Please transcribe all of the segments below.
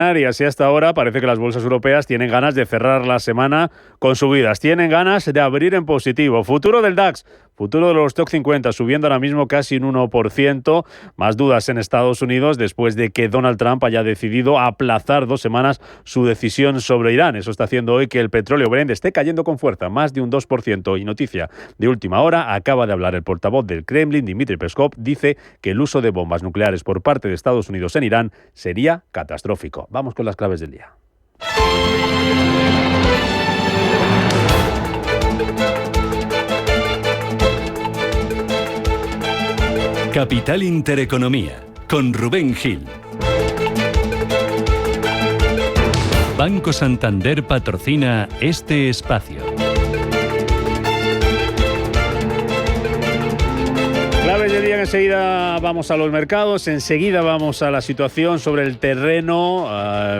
Y hasta ahora parece que las bolsas europeas tienen ganas de cerrar la semana con subidas, tienen ganas de abrir en positivo. Futuro del DAX, futuro de los Stock 50 subiendo ahora mismo casi un 1%. Más dudas en Estados Unidos después de que Donald Trump haya decidido aplazar 2 semanas su decisión sobre Irán. Eso está haciendo hoy que el petróleo Brent esté cayendo con fuerza, más de un 2%. Y noticia de última hora, acaba de hablar el portavoz del Kremlin, Dmitry Peskov, dice que el uso de bombas nucleares por parte de Estados Unidos en Irán sería catastrófico. Vamos con las claves del día. Capital Intereconomía, con Rubén Gil. Banco Santander patrocina este espacio. Claves del día, enseguida vamos a los mercados, enseguida vamos a la situación sobre el terreno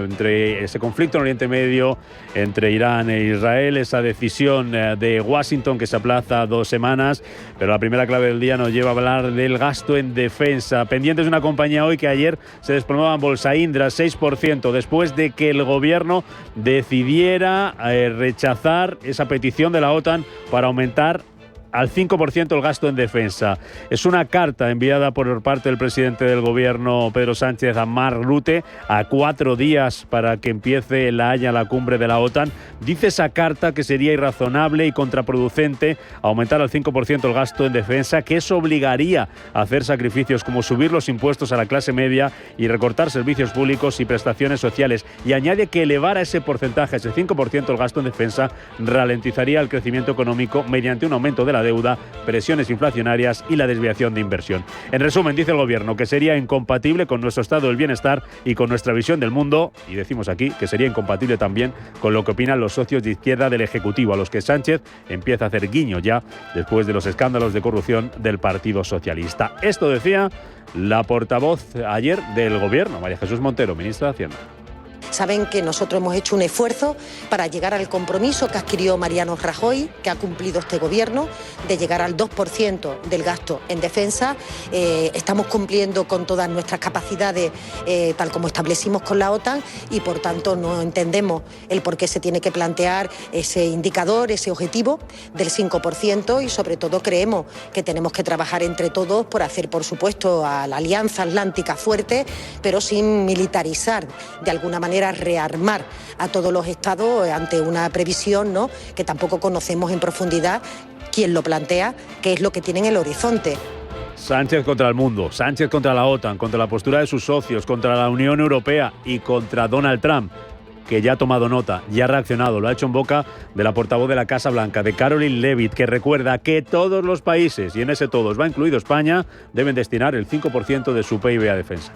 entre ese conflicto en Oriente Medio entre Irán e Israel, esa decisión de Washington que se aplaza 2 semanas, pero la primera clave del día nos lleva a hablar del gasto en defensa. Pendientes de una compañía hoy que ayer se desplomaba en bolsa, Indra, 6%, después de que el gobierno decidiera rechazar esa petición de la OTAN para aumentar al 5% el gasto en defensa. Es una carta enviada por parte del presidente del gobierno, Pedro Sánchez, a Mark Rutte, a 4 días para que empiece en La Haya la cumbre de la OTAN. Dice esa carta que sería irrazonable y contraproducente aumentar al 5% el gasto en defensa, que eso obligaría a hacer sacrificios como subir los impuestos a la clase media y recortar servicios públicos y prestaciones sociales. Y añade que elevar a ese porcentaje, ese 5% el gasto en defensa, ralentizaría el crecimiento económico mediante un aumento de la deuda, presiones inflacionarias y la desviación de inversión. En resumen, dice el gobierno que sería incompatible con nuestro estado del bienestar y con nuestra visión del mundo, y decimos aquí que sería incompatible también con lo que opinan los socios de izquierda del Ejecutivo, a los que Sánchez empieza a hacer guiño ya después de los escándalos de corrupción del Partido Socialista. Esto decía la portavoz ayer del gobierno, María Jesús Montero, ministra de Hacienda. Saben que nosotros hemos hecho un esfuerzo para llegar al compromiso que adquirió Mariano Rajoy, que ha cumplido este gobierno, de llegar al 2% del gasto en defensa. Estamos cumpliendo con todas nuestras capacidades, tal como establecimos con la OTAN, y por tanto no entendemos el por qué se tiene que plantear ese indicador, ese objetivo del 5%, y sobre todo creemos que tenemos que trabajar entre todos por hacer, por supuesto, a la Alianza Atlántica fuerte, pero sin militarizar, de alguna manera rearmar a todos los estados ante una previsión, ¿no?, que tampoco conocemos en profundidad quién lo plantea, qué es lo que tiene en el horizonte. Sánchez contra el mundo, Sánchez contra la OTAN, contra la postura de sus socios, contra la Unión Europea y contra Donald Trump, que ya ha tomado nota, ya ha reaccionado, lo ha hecho en boca de la portavoz de la Casa Blanca, de Caroline Leavitt, que recuerda que todos los países, y en ese todos va incluido España, deben destinar el 5% de su PIB a defensa.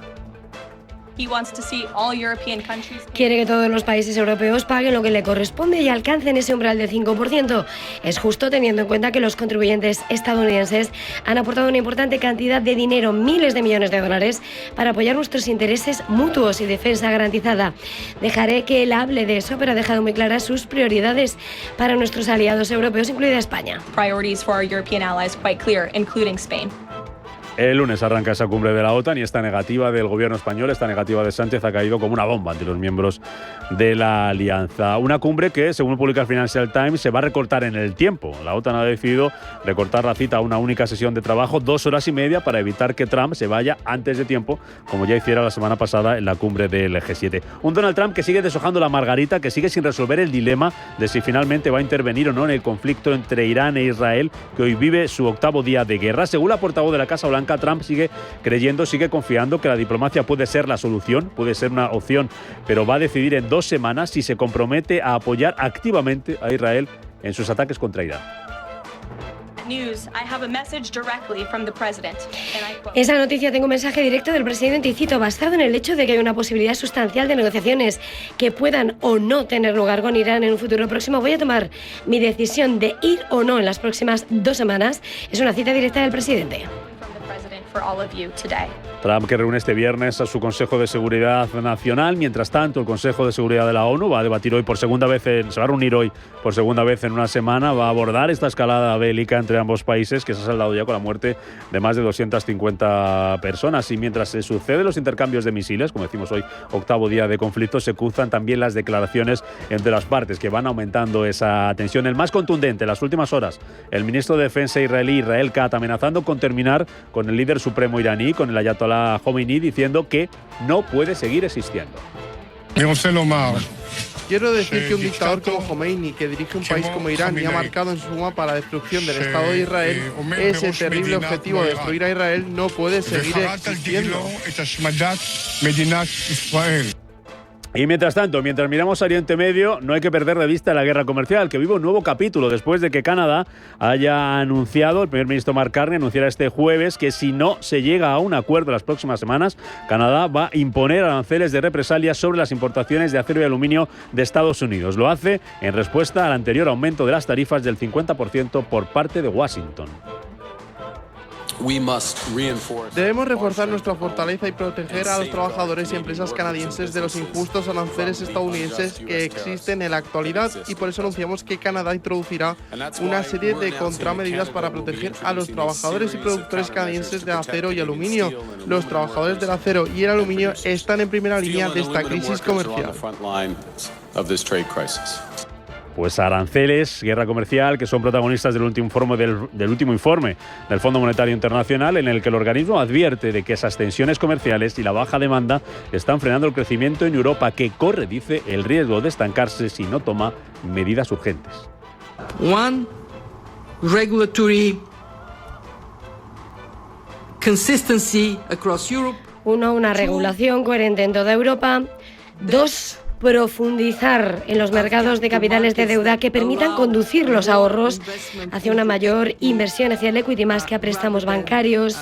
Quiere que todos los países europeos paguen lo que le corresponde y alcancen ese umbral del 5%. Es justo teniendo en cuenta que los contribuyentes estadounidenses han aportado una importante cantidad de dinero, miles de millones de dólares, para apoyar nuestros intereses mutuos y defensa garantizada. Dejaré que él hable de eso, pero ha dejado muy claras sus prioridades para nuestros aliados europeos, incluida España. Priorities for our European allies quite clear, including Spain. El lunes arranca esa cumbre de la OTAN y esta negativa del gobierno español, esta negativa de Sánchez, ha caído como una bomba ante los miembros de la alianza. Una cumbre que, según publica el Financial Times, se va a recortar en el tiempo. La OTAN ha decidido recortar la cita a una única sesión de trabajo, 2 horas y media, para evitar que Trump se vaya antes de tiempo, como ya hiciera la semana pasada en la cumbre del G7. Un Donald Trump que sigue deshojando la margarita, que sigue sin resolver el dilema de si finalmente va a intervenir o no en el conflicto entre Irán e Israel, que hoy vive su 8º día de guerra. Según la portavoz de la Casa Blanca, Trump sigue creyendo, sigue confiando que la diplomacia puede ser la solución, puede ser una opción, pero va a decidir en 2 semanas si se compromete a apoyar activamente a Israel en sus ataques contra Irán. Esa noticia, tengo un mensaje directo del presidente y cito: basado en el hecho de que hay una posibilidad sustancial de negociaciones que puedan o no tener lugar con Irán en un futuro próximo, voy a tomar mi decisión de ir o no en las próximas 2 semanas. Es una cita directa del presidente. For all of you today. Trump, que reúne este viernes a su Consejo de Seguridad Nacional. Mientras tanto, el Consejo de Seguridad de la ONU va a debatir hoy se va a reunir hoy por segunda vez en una semana. Va a abordar esta escalada bélica entre ambos países que se ha saldado ya con la muerte de más de 250 personas. Y mientras se suceden los intercambios de misiles, como decimos hoy, octavo día de conflicto, se cruzan también las declaraciones entre las partes que van aumentando esa tensión. El más contundente en las últimas horas, el ministro de Defensa israelí, Israel Katz, amenazando con terminar con el líder supremo iraní, con el ayatolá Khomeini, diciendo que no puede seguir existiendo. Quiero decir que un dictador como Khomeini, que dirige un país como Irán y ha marcado en su mapa la destrucción del Estado de Israel, ese terrible objetivo de destruir a Israel no puede seguir existiendo. Y mientras tanto, mientras miramos a Oriente Medio, no hay que perder de vista la guerra comercial, que vive un nuevo capítulo después de que Canadá haya anunciado, el primer ministro Mark Carney anunciara este jueves que si no se llega a un acuerdo en las próximas semanas, Canadá va a imponer aranceles de represalia sobre las importaciones de acero y aluminio de Estados Unidos. Lo hace en respuesta al anterior aumento de las tarifas del 50% por parte de Washington. Debemos reforzar nuestra fortaleza y proteger a los trabajadores y empresas canadienses de los injustos aranceles estadounidenses que existen en la actualidad, y por eso anunciamos que Canadá introducirá una serie de contramedidas para proteger a los trabajadores y productores canadienses de acero y aluminio. Los trabajadores del acero y el aluminio están en primera línea de esta crisis comercial. Pues aranceles, guerra comercial, que son protagonistas del último informe del Fondo Monetario Internacional, en el que el organismo advierte de que esas tensiones comerciales y la baja demanda están frenando el crecimiento en Europa, que corre, dice, el riesgo de estancarse si no toma medidas urgentes. One, regulatory consistency across Europe. Uno, una regulación coherente en toda Europa. Dos, profundizar en los mercados de capitales de deuda que permitan conducir los ahorros hacia una mayor inversión hacia el equity más que a préstamos bancarios.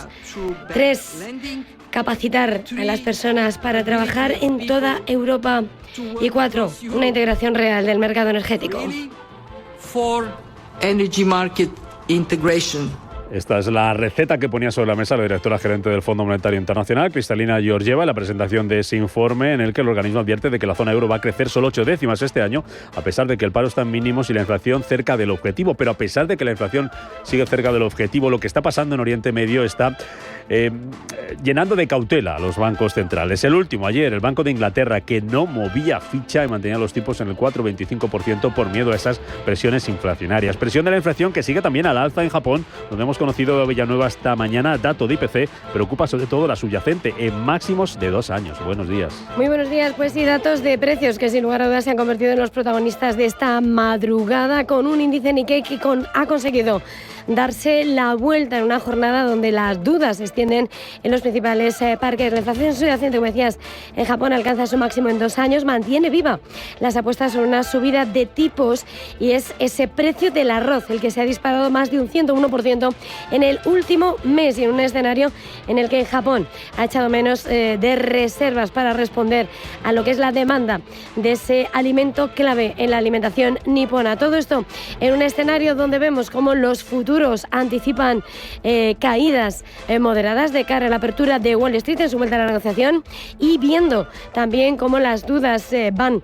3. Capacitar a las personas para trabajar en toda Europa. Y 4. Una integración real del mercado energético. 4. Energy market integration. Esta es la receta que ponía sobre la mesa la directora gerente del Fondo Monetario Internacional, Kristalina Georgieva, en la presentación de ese informe en el que el organismo advierte de que la zona euro va a crecer solo 8 décimas este año, a pesar de que el paro está en mínimos y la inflación cerca del objetivo. Pero a pesar de que la inflación sigue cerca del objetivo, lo que está pasando en Oriente Medio está llenando de cautela a los bancos centrales. El último, ayer, el Banco de Inglaterra, que no movía ficha y mantenía los tipos en el 4,25% por miedo a esas presiones inflacionarias. Presión de la inflación que sigue también al alza en Japón, donde hemos conocido Villanueva esta mañana. Dato de IPC preocupa sobre todo la subyacente en máximos de 2 años. Buenos días. Muy buenos días. Pues sí, datos de precios que sin lugar a dudas se han convertido en los protagonistas de esta madrugada, con un índice Nikkei que ha conseguido darse la vuelta en una jornada donde las dudas se extienden en los principales parques. La inflación subyacente, como decías, en Japón alcanza su máximo en 2 años, mantiene viva las apuestas sobre una subida de tipos, y es ese precio del arroz el que se ha disparado más de un 101% en el último mes, y en un escenario en el que Japón ha echado menos de reservas para responder a lo que es la demanda de ese alimento clave en la alimentación nipona. Todo esto en un escenario donde vemos cómo los futuros anticipan caídas moderadas de cara a la apertura de Wall Street en su vuelta a la negociación, y viendo también cómo las dudas van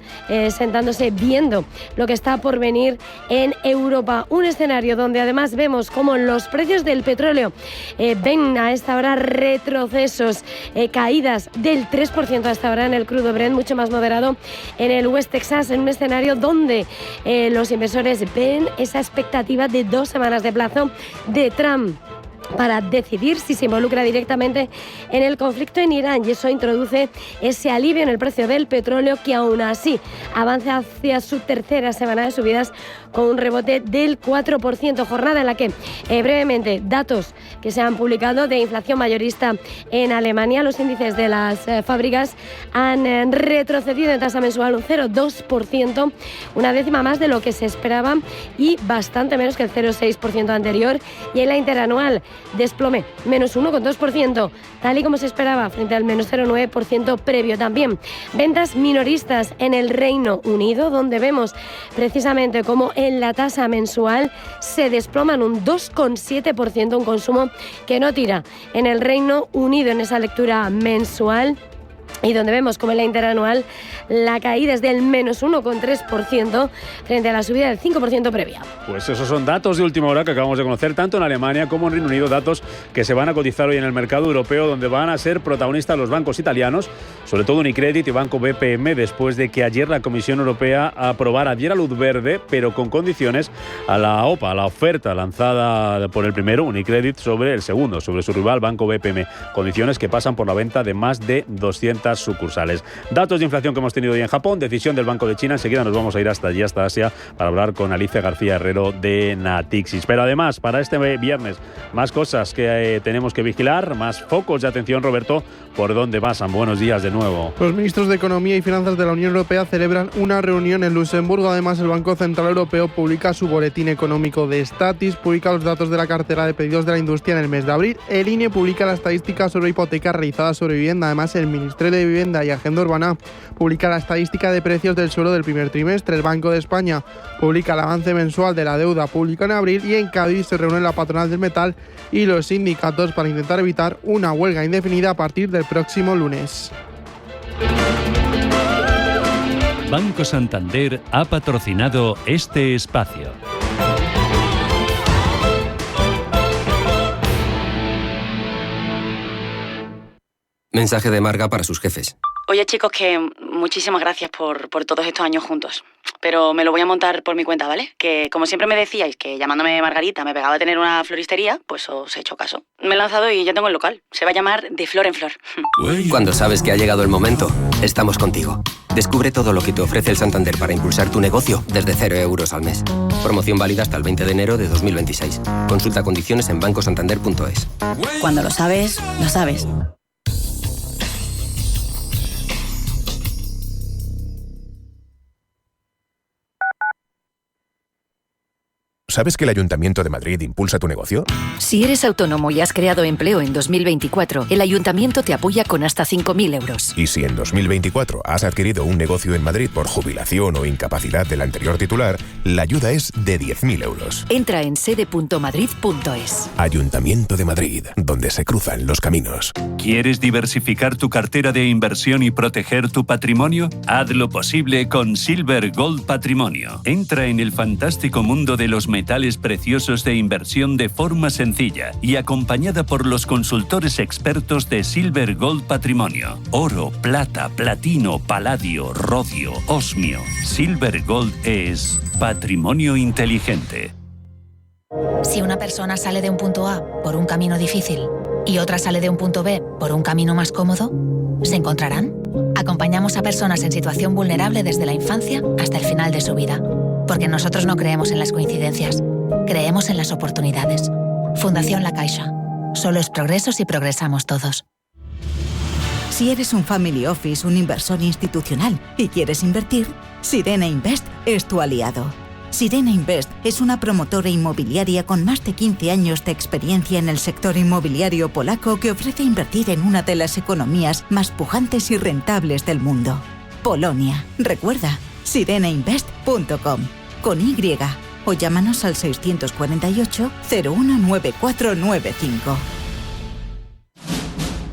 sentándose, viendo lo que está por venir en Europa. Un escenario donde además vemos cómo los precios del petróleo ven a esta hora retrocesos, caídas del 3% hasta ahora en el crudo Brent, mucho más moderado en el West Texas, en un escenario donde los inversores ven esa expectativa de 2 semanas de plazo de Trump para decidir si se involucra directamente en el conflicto en Irán, y eso introduce ese alivio en el precio del petróleo, que aún así avanza hacia su tercera semana de subidas con un rebote del 4%, jornada en la que brevemente datos que se han publicado de inflación mayorista en Alemania. Los índices de las fábricas han retrocedido en tasa mensual un 0,2%, una décima más de lo que se esperaba y bastante menos que el 0,6% anterior, y en la interanual desplome, menos 1,2%, tal y como se esperaba, frente al menos 0,9% previo también. Ventas minoristas en el Reino Unido, donde vemos precisamente cómo en la tasa mensual se desploman un 2,7%, un consumo que no tira en el Reino Unido en esa lectura mensual. Y donde vemos como en la interanual la caída es del menos 1,3% frente a la subida del 5% previa. Pues esos son datos de última hora que acabamos de conocer tanto en Alemania como en Reino Unido, datos que se van a cotizar hoy en el mercado europeo, donde van a ser protagonistas los bancos italianos, sobre todo Unicredit y Banco BPM, después de que ayer la Comisión Europea aprobara, diera luz verde, pero con condiciones, a la OPA, a la oferta lanzada por el primero, Unicredit, sobre el segundo, sobre su rival Banco BPM. Condiciones que pasan por la venta de más de 200 sucursales. Datos de inflación que hemos tenido hoy en Japón, decisión del Banco de China. Enseguida nos vamos a ir hasta allí, hasta Asia, para hablar con Alicia García Herrero de Natixis. Pero además, para este viernes, más cosas que tenemos que vigilar, más focos de atención. Roberto, ¿por dónde pasan? Buenos días de nuevo. Los ministros de Economía y Finanzas de la Unión Europea celebran una reunión en Luxemburgo. Además, el Banco Central Europeo publica su boletín económico de Statis, publica los datos de la cartera de pedidos de la industria en el mes de abril. El INE publica la estadística sobre hipotecas realizadas sobre vivienda. Además, el Ministerio de Vivienda y Agenda Urbana publica la estadística de precios del suelo del primer trimestre. El Banco de España publica el avance mensual de la deuda pública en abril, y en Cádiz se reúne la patronal del metal y los sindicatos para intentar evitar una huelga indefinida a partir del próximo lunes. Banco Santander ha patrocinado este espacio. Mensaje de Marga para sus jefes. Oye, chicos, que muchísimas gracias por todos estos años juntos. Pero me lo voy a montar por mi cuenta, ¿vale? Que como siempre me decíais que llamándome Margarita me pegaba a tener una floristería, pues os he hecho caso. Me he lanzado y ya tengo el local. Se va a llamar De Flor en Flor. Cuando sabes que ha llegado el momento, estamos contigo. Descubre todo lo que te ofrece el Santander para impulsar tu negocio desde 0 euros al mes. Promoción válida hasta el 20 de enero de 2026. Consulta condiciones en bancosantander.es. Cuando lo sabes, lo sabes. ¿Sabes que el Ayuntamiento de Madrid impulsa tu negocio? Si eres autónomo y has creado empleo en 2024, el Ayuntamiento te apoya con hasta 5.000 euros. Y si en 2024 has adquirido un negocio en Madrid por jubilación o incapacidad del anterior titular, la ayuda es de 10.000 euros. Entra en sede.madrid.es. Ayuntamiento de Madrid, donde se cruzan los caminos. ¿Quieres diversificar tu cartera de inversión y proteger tu patrimonio? Haz lo posible con Silver Gold Patrimonio. Entra en el fantástico mundo de los metales preciosos de inversión de forma sencilla y acompañada por los consultores expertos de Silver Gold Patrimonio. Oro, plata, platino, paladio, rodio, osmio. Silver Gold es patrimonio inteligente. Si una persona sale de un punto A por un camino difícil y otra sale de un punto B por un camino más cómodo, ¿se encontrarán? Acompañamos a personas en situación vulnerable desde la infancia hasta el final de su vida. Porque nosotros no creemos en las coincidencias, creemos en las oportunidades. Fundación La Caixa. Solo es progreso si progresamos todos. Si eres un family office, un inversor institucional y quieres invertir, Sirena Invest es tu aliado. Sirena Invest es una promotora inmobiliaria con más de 15 años de experiencia en el sector inmobiliario polaco que ofrece invertir en una de las economías más pujantes y rentables del mundo. Polonia. Recuerda, sirenainvest.com con Y o llámanos al 648 019495.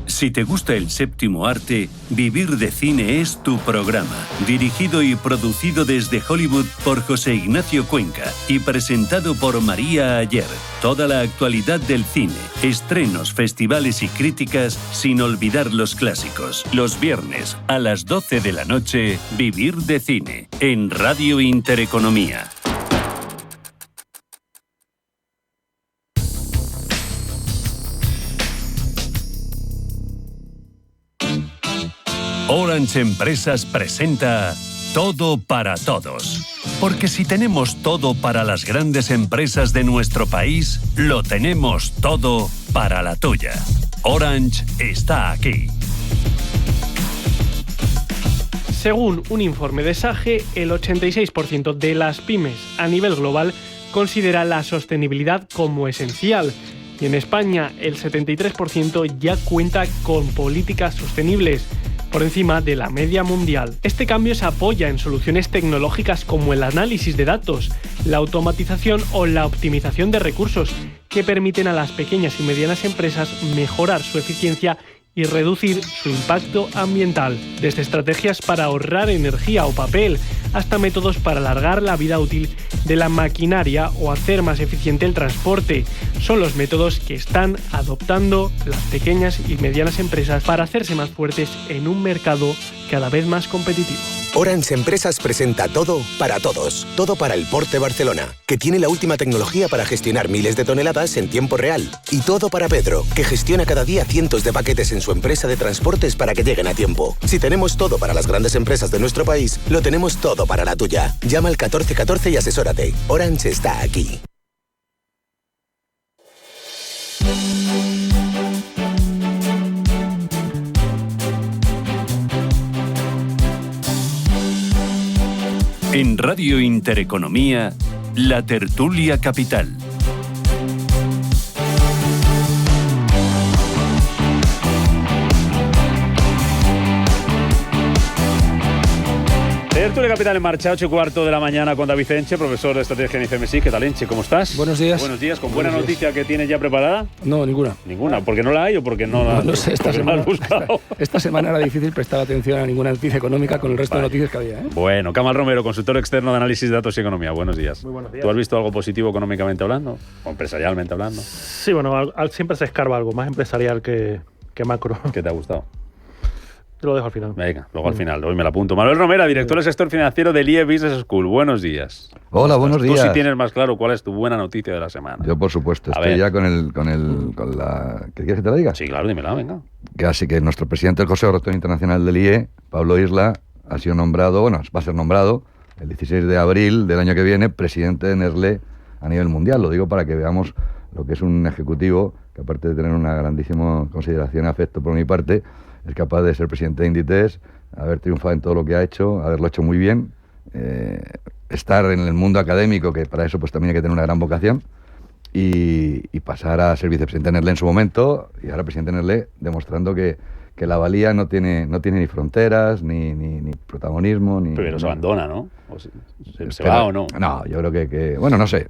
Si te gusta el séptimo arte, Vivir de Cine es tu programa. Dirigido y producido desde Hollywood por José Ignacio Cuenca y presentado por María Ayer. Toda la actualidad del cine, estrenos, festivales y críticas, sin olvidar los clásicos. Los viernes a las 12 de la noche, Vivir de Cine, en Radio Intereconomía. Orange Empresas presenta Todo para Todos. Porque si tenemos todo para las grandes empresas de nuestro país, lo tenemos todo para la tuya. Orange está aquí. Según un informe de SAGE, el 86% de las pymes a nivel global considera la sostenibilidad como esencial. y en España el 73% ya cuenta con políticas sostenibles, por encima de la media mundial. Este cambio se apoya en soluciones tecnológicas como el análisis de datos, la automatización o la optimización de recursos, que permiten a las pequeñas y medianas empresas mejorar su eficiencia y reducir su impacto ambiental, desde estrategias para ahorrar energía o papel hasta métodos para alargar la vida útil de la maquinaria o hacer más eficiente el transporte. Son los métodos que están adoptando las pequeñas y medianas empresas para hacerse más fuertes en un mercado cada vez más competitivo. Orange Empresas presenta Todo para Todos. Todo para el Port de Barcelona, que tiene la última tecnología para gestionar miles de toneladas en tiempo real. Y Todo para Pedro, que gestiona cada día cientos de paquetes en su empresa de transportes para que lleguen a tiempo. Si tenemos todo para las grandes empresas de nuestro país, lo tenemos todo para la tuya. Llama al 1414 y asesórate. Orange está aquí. En Radio Intereconomía, La Tertulia Capital. Tertulia Capital en marcha, 8:15 de la mañana con David Enche, profesor de estrategia en ICMSI. ¿Qué tal, Enche? ¿Cómo estás? Buenos días. Buenos días. ¿Con buena noticia que tienes ya preparada? No, ninguna. ¿Ninguna? ¿Porque no la hay o porque no la no sé, esta semana, has buscado? Esta semana era difícil prestar atención a ninguna noticia económica con el resto de noticias que había. Bueno, Kamal Romero, consultor externo de análisis de datos y economía. Buenos días. Muy buenos días. ¿Tú has visto algo positivo económicamente hablando? ¿O empresarialmente hablando? Sí, bueno, siempre se escarba algo más empresarial que macro. ¿Qué te ha gustado? Te lo dejo al final. Venga, luego al final, hoy me la apunto. Manuel Romera, director del sector financiero del IE Business School. Buenos días. Hola, buenos días. Tú sí tienes más claro cuál es tu buena noticia de la semana. Yo, por supuesto, estoy ya con la... ¿Qué quieres que te la diga? Sí, claro, dímela, venga. Así que nuestro presidente del Consejo Rector Internacional del IE, Pablo Isla, ha sido nombrado, bueno, va a ser nombrado el 16 de abril del año que viene presidente de Nestlé a nivel mundial. Lo digo para que veamos lo que es un ejecutivo que, aparte de tener una grandísima consideración y afecto por mi parte, es capaz de ser presidente de Inditex, haber triunfado en todo lo que ha hecho, haberlo hecho muy bien, estar en el mundo académico, que para eso pues también hay que tener una gran vocación, y pasar a ser vicepresidente de Nestlé en su momento, y ahora presidente de Nestlé, demostrando que la valía no tiene ni fronteras, ni protagonismo, ni... Pero se abandona, ¿no? ¿Se va o no? No, yo creo que bueno, no sé.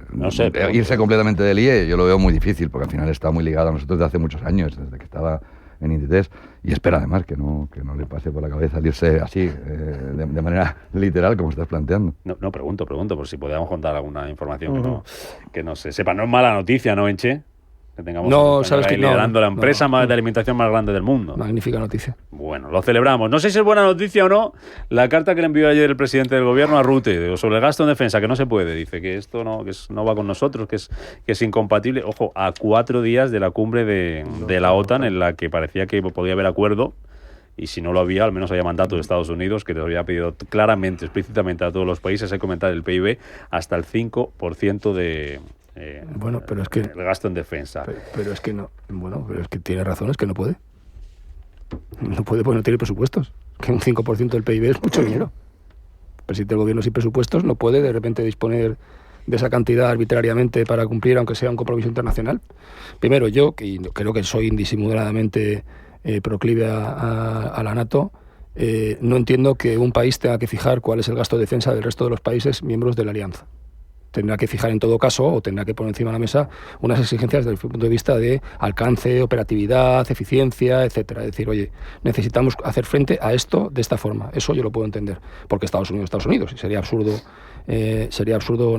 Irse completamente del IE yo lo veo muy difícil, porque al final está muy ligado a nosotros desde hace muchos años, desde que estaba en Inditex, y espera además que no le pase por la cabeza irse así, de manera literal, como estás planteando. No, pregunto, por si podemos contar alguna información que no se sepa. No es mala noticia, ¿no, Enche? Que tengamos liderando la empresa de alimentación más grande del mundo. Magnífica noticia. Bueno, lo celebramos. No sé si es buena noticia o no la carta que le envió ayer el presidente del gobierno a Rute sobre el gasto en defensa, que no se puede. Dice que esto no va con nosotros, que es incompatible. Ojo, a 4 días de la cumbre de la OTAN, en la que parecía que podía haber acuerdo, y si no lo había, al menos había mandato de Estados Unidos que les había pedido claramente, explícitamente a todos los países aumentar el PIB hasta el 5% de... bueno, pero es que el gasto en defensa. Pero es que no. Bueno, pero es que tiene razón, es que no puede. No puede porque no tiene presupuestos. Que un 5% del PIB es mucho dinero. El presidente del gobierno sin presupuestos no puede de repente disponer de esa cantidad arbitrariamente para cumplir, aunque sea un compromiso internacional. Primero, yo, que creo que soy indisimuladamente proclive a la NATO, no entiendo que un país tenga que fijar cuál es el gasto de defensa del resto de los países miembros de la alianza. Tendrá que fijar en todo caso, o tendrá que poner encima de la mesa unas exigencias desde el punto de vista de alcance, operatividad, eficiencia, etcétera. Es decir, oye, necesitamos hacer frente a esto de esta forma. Eso yo lo puedo entender, porque Estados Unidos, y sería absurdo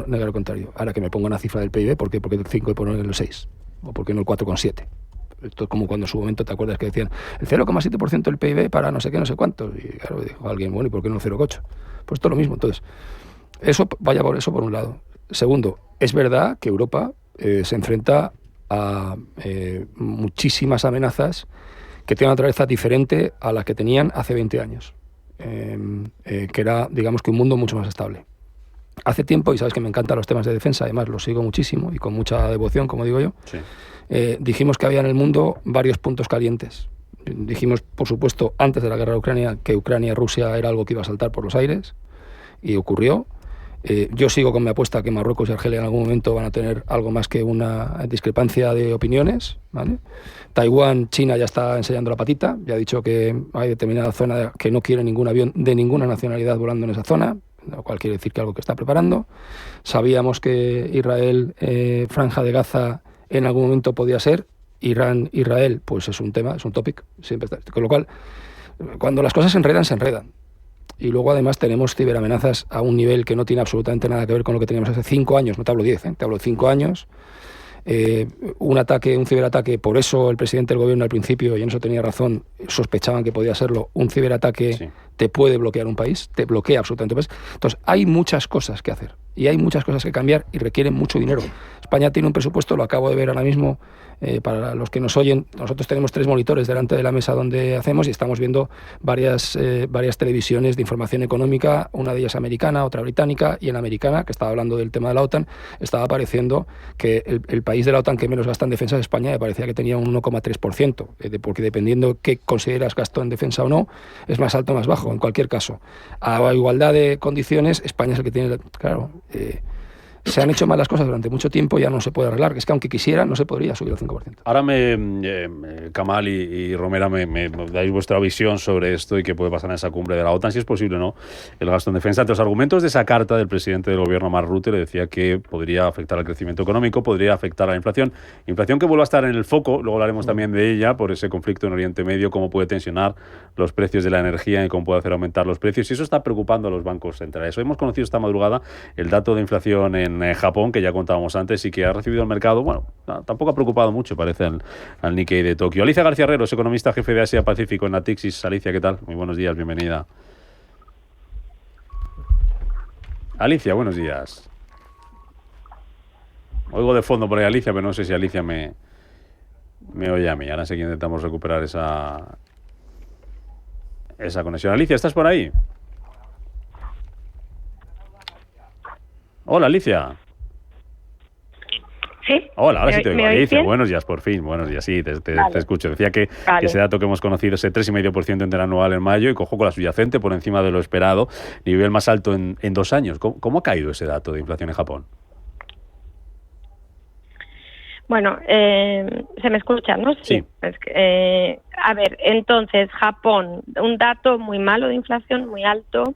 negar lo contrario. Ahora que me ponga una cifra del PIB, ¿por qué el 5 y poner el 6? ¿O por qué no el 4,7? Esto es como cuando en su momento, ¿te acuerdas que decían el 0,7% del PIB para no sé qué, no sé cuántos? Y claro, dijo alguien, bueno, ¿y por qué no el 0,8? Pues todo lo mismo. Entonces, eso vaya por eso por un lado. Segundo, es verdad que Europa se enfrenta a muchísimas amenazas que tienen una naturaleza diferente a las que tenían hace 20 años, que era, digamos, que un mundo mucho más estable. Hace tiempo, y sabes que me encantan los temas de defensa, además los sigo muchísimo y con mucha devoción, como digo yo, sí. Dijimos que había en el mundo varios puntos calientes. Dijimos, por supuesto, antes de la guerra de Ucrania, que Ucrania y Rusia era algo que iba a saltar por los aires, y ocurrió. Yo sigo con mi apuesta que Marruecos y Argelia en algún momento van a tener algo más que una discrepancia de opiniones, ¿vale? Taiwán, China ya está enseñando la patita, ya ha dicho que hay determinada zona que no quiere ningún avión de ninguna nacionalidad volando en esa zona, lo cual quiere decir que algo que está preparando. Sabíamos que Israel, Franja de Gaza, en algún momento podía ser. Irán, Israel, pues es un tema, es un topic, siempre está. Con lo cual, cuando las cosas se enredan, se enredan. Y luego además tenemos ciberamenazas a un nivel que no tiene absolutamente nada que ver con lo que teníamos hace 5 años, no te hablo 10, te hablo de 5 años. Un ciberataque, por eso el presidente del gobierno al principio, y en eso tenía razón, sospechaban que podía serlo, un ciberataque te puede bloquear un país, te bloquea absolutamente un país. Entonces, hay muchas cosas que hacer y hay muchas cosas que cambiar y requieren mucho dinero. España tiene un presupuesto, lo acabo de ver ahora mismo, para los que nos oyen, nosotros tenemos 3 monitores delante de la mesa donde hacemos y estamos viendo varias televisiones de información económica, una de ellas americana, otra británica, y en la americana, que estaba hablando del tema de la OTAN, estaba apareciendo que el país de la OTAN que menos gasta en defensa es España, me parecía que tenía un 1,3%, porque dependiendo qué consideras gasto en defensa o no, es más alto o más bajo. En cualquier caso, a igualdad de condiciones, España es el que tiene, claro, se han hecho mal las cosas durante mucho tiempo, ya no se puede arreglar. Es que aunque quisiera, no se podría subir al 5%. Ahora Kamal y Romera me dais vuestra visión sobre esto y qué puede pasar en esa cumbre de la OTAN, si es posible o no, el gasto en defensa. Entre los argumentos de esa carta del presidente del gobierno, Mark Rutte, le decía que podría afectar al crecimiento económico, podría afectar a la inflación que vuelve a estar en el foco, luego hablaremos también de ella, por ese conflicto en Oriente Medio, cómo puede tensionar los precios de la energía y cómo puede hacer aumentar los precios, y eso está preocupando a los bancos centrales. Hoy hemos conocido esta madrugada el dato de inflación en Japón, que ya contábamos antes y que ha recibido el mercado, bueno, tampoco ha preocupado mucho, parece, al Nikkei de Tokio. Alicia García Herrero es economista jefe de Asia Pacífico en Natixis. Alicia, ¿qué tal? Muy buenos días, bienvenida. Alicia, buenos días. Oigo de fondo por ahí Alicia, pero no sé si Alicia me oye a mí. Ahora sí que intentamos recuperar esa conexión. Alicia, ¿estás por ahí? Hola, Alicia. Sí. Hola, ahora sí te oigo. Alicia, bien? Buenos días, por fin. Buenos días, sí, te escucho. Decía que Vale. ese dato que hemos conocido, ese 3,5% interanual en mayo, y cojo con la subyacente por encima de lo esperado, nivel más alto en 2 años. ¿Cómo ha caído ese dato de inflación en Japón? Bueno, se me escucha, ¿no? Sí. Es que, a ver, entonces, Japón, un dato muy malo de inflación, muy alto,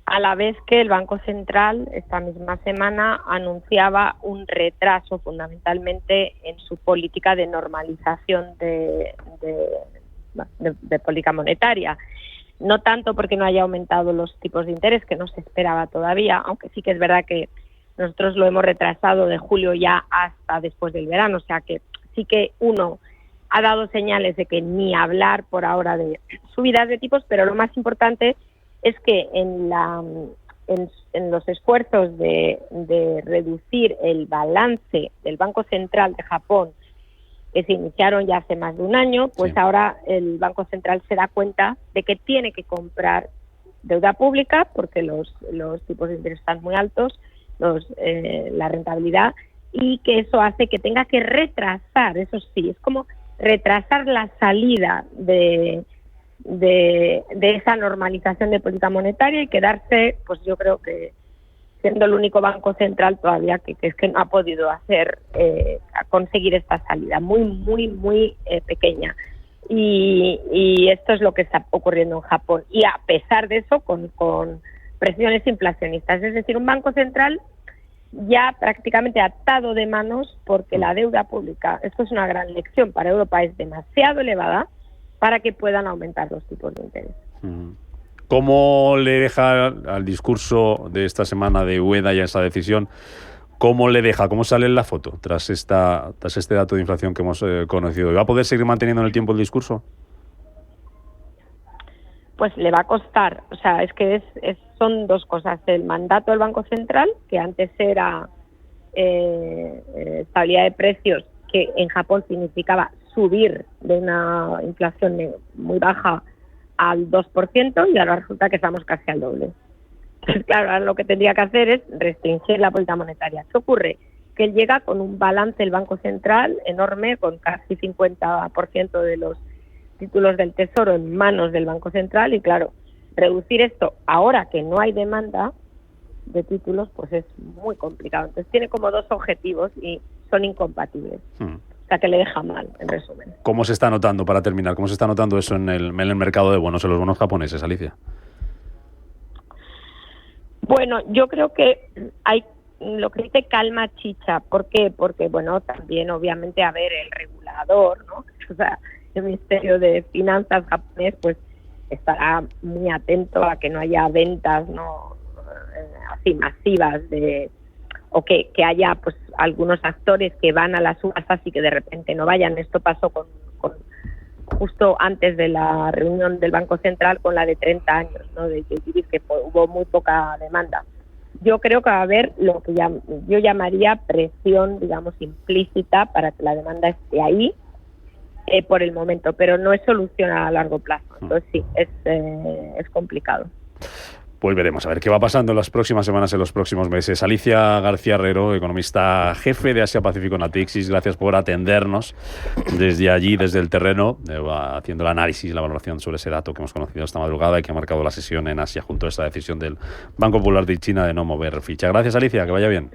a la vez que el Banco Central esta misma semana anunciaba un retraso fundamentalmente en su política de normalización de política monetaria. No tanto porque no haya aumentado los tipos de interés, que no se esperaba todavía, aunque sí que es verdad que nosotros lo hemos retrasado de julio ya hasta después del verano, o sea que sí que uno ha dado señales de que ni hablar por ahora de subidas de tipos, pero lo más importante es que en los esfuerzos de reducir el balance del Banco Central de Japón, que se iniciaron ya hace más de un año, pues sí. Ahora el Banco Central se da cuenta de que tiene que comprar deuda pública porque los tipos de interés están muy altos, la rentabilidad, y que eso hace que tenga que retrasar, eso sí, es como retrasar la salida de esa normalización de política monetaria y quedarse, pues yo creo que siendo el único banco central todavía que es que no ha podido conseguir esta salida muy pequeña, y esto es lo que está ocurriendo en Japón, y a pesar de eso con presiones inflacionistas, es decir, un banco central ya prácticamente atado de manos porque la deuda pública, esto es una gran lección para Europa, es demasiado elevada para que puedan aumentar los tipos de interés. ¿Cómo le deja al discurso de esta semana de Ueda y a esa decisión? ¿Cómo sale en la foto tras este dato de inflación que hemos conocido? ¿Va a poder seguir manteniendo en el tiempo el discurso? Pues le va a costar. O sea, es que son dos cosas. El mandato del Banco Central, que antes era estabilidad de precios, que en Japón significaba subir de una inflación muy baja al 2%, y ahora resulta que estamos casi al doble. Entonces, claro, ahora lo que tendría que hacer es restringir la política monetaria. ¿Qué ocurre? Que él llega con un balance del Banco Central enorme, con casi 50% de los títulos del Tesoro en manos del Banco Central, y claro, reducir esto ahora que no hay demanda, de títulos, pues es muy complicado. Entonces tiene como dos objetivos y son incompatibles. O sea, que le deja mal, en resumen. ¿Cómo se está notando, para terminar, cómo se está notando eso en el mercado de bonos, en los bonos japoneses, Alicia? Bueno, yo creo que hay lo que dice calma chicha. ¿Por qué? Porque, bueno, también obviamente, a ver, el regulador, ¿no? O sea, el Ministerio de Finanzas japonés, pues estará muy atento a que no haya ventas, ¿no? Así masivas o que haya pues algunos actores que van a las subastas y que de repente no vayan. Esto pasó con justo antes de la reunión del Banco Central con la de 30 años, ¿no? De que hubo muy poca demanda. Yo creo que va a haber lo que yo llamaría presión, digamos, implícita para que la demanda esté ahí por el momento, pero no es solución a largo plazo. Entonces sí, es complicado. Pues veremos a ver qué va pasando en las próximas semanas, en los próximos meses. Alicia García Herrero, economista jefe de Asia Pacífico Natixis, gracias por atendernos desde allí, desde el terreno, haciendo el análisis, la valoración sobre ese dato que hemos conocido esta madrugada y que ha marcado la sesión en Asia junto a esta decisión del Banco Popular de China de no mover ficha. Gracias, Alicia, que vaya bien.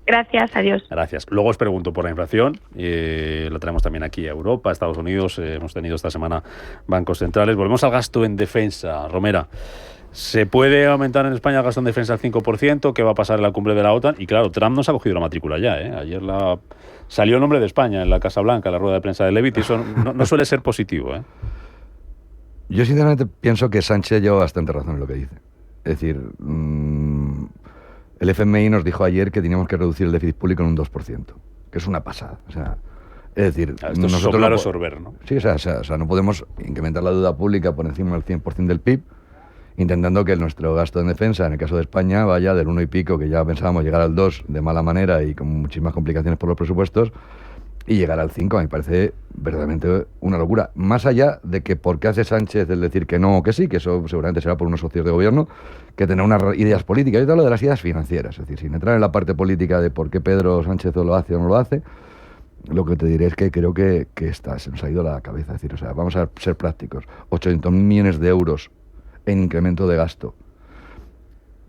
Gracias, adiós. Gracias. Luego os pregunto por la inflación, la traemos también aquí a Europa, a Estados Unidos, hemos tenido esta semana bancos centrales. Volvemos al gasto en defensa, Romera. ¿Se puede aumentar en España el gasto en defensa al 5%? ¿Qué va a pasar en la cumbre de la OTAN? Y claro, Trump nos ha cogido la matrícula ya, ¿eh? Ayer salió el nombre de España en la Casa Blanca, en la rueda de prensa de Levitt, y eso no suele ser positivo, ¿eh? Yo sinceramente pienso que Sánchez lleva bastante razón en lo que dice. Es decir, el FMI nos dijo ayer que teníamos que reducir el déficit público en un 2%, que es una pasada. O sea, es decir, esto es soplar o sorber, ¿no? Sí, o sea, no podemos incrementar la deuda pública por encima del 100% del PIB, intentando que nuestro gasto en defensa, en el caso de España, vaya del 1 y pico, que ya pensábamos llegar al 2 de mala manera y con muchísimas complicaciones por los presupuestos, y llegar al 5, a mí me parece verdaderamente una locura. Más allá de que por qué hace Sánchez el decir que no o que sí, que eso seguramente será por unos socios de gobierno, que tener unas ideas políticas. Yo te hablo de las ideas financieras, es decir, sin entrar en la parte política de por qué Pedro Sánchez lo hace o no lo hace, lo que te diré es que creo que se nos ha ido la cabeza. Es decir, o sea, vamos a ser prácticos. 800.000 millones de euros en incremento de gasto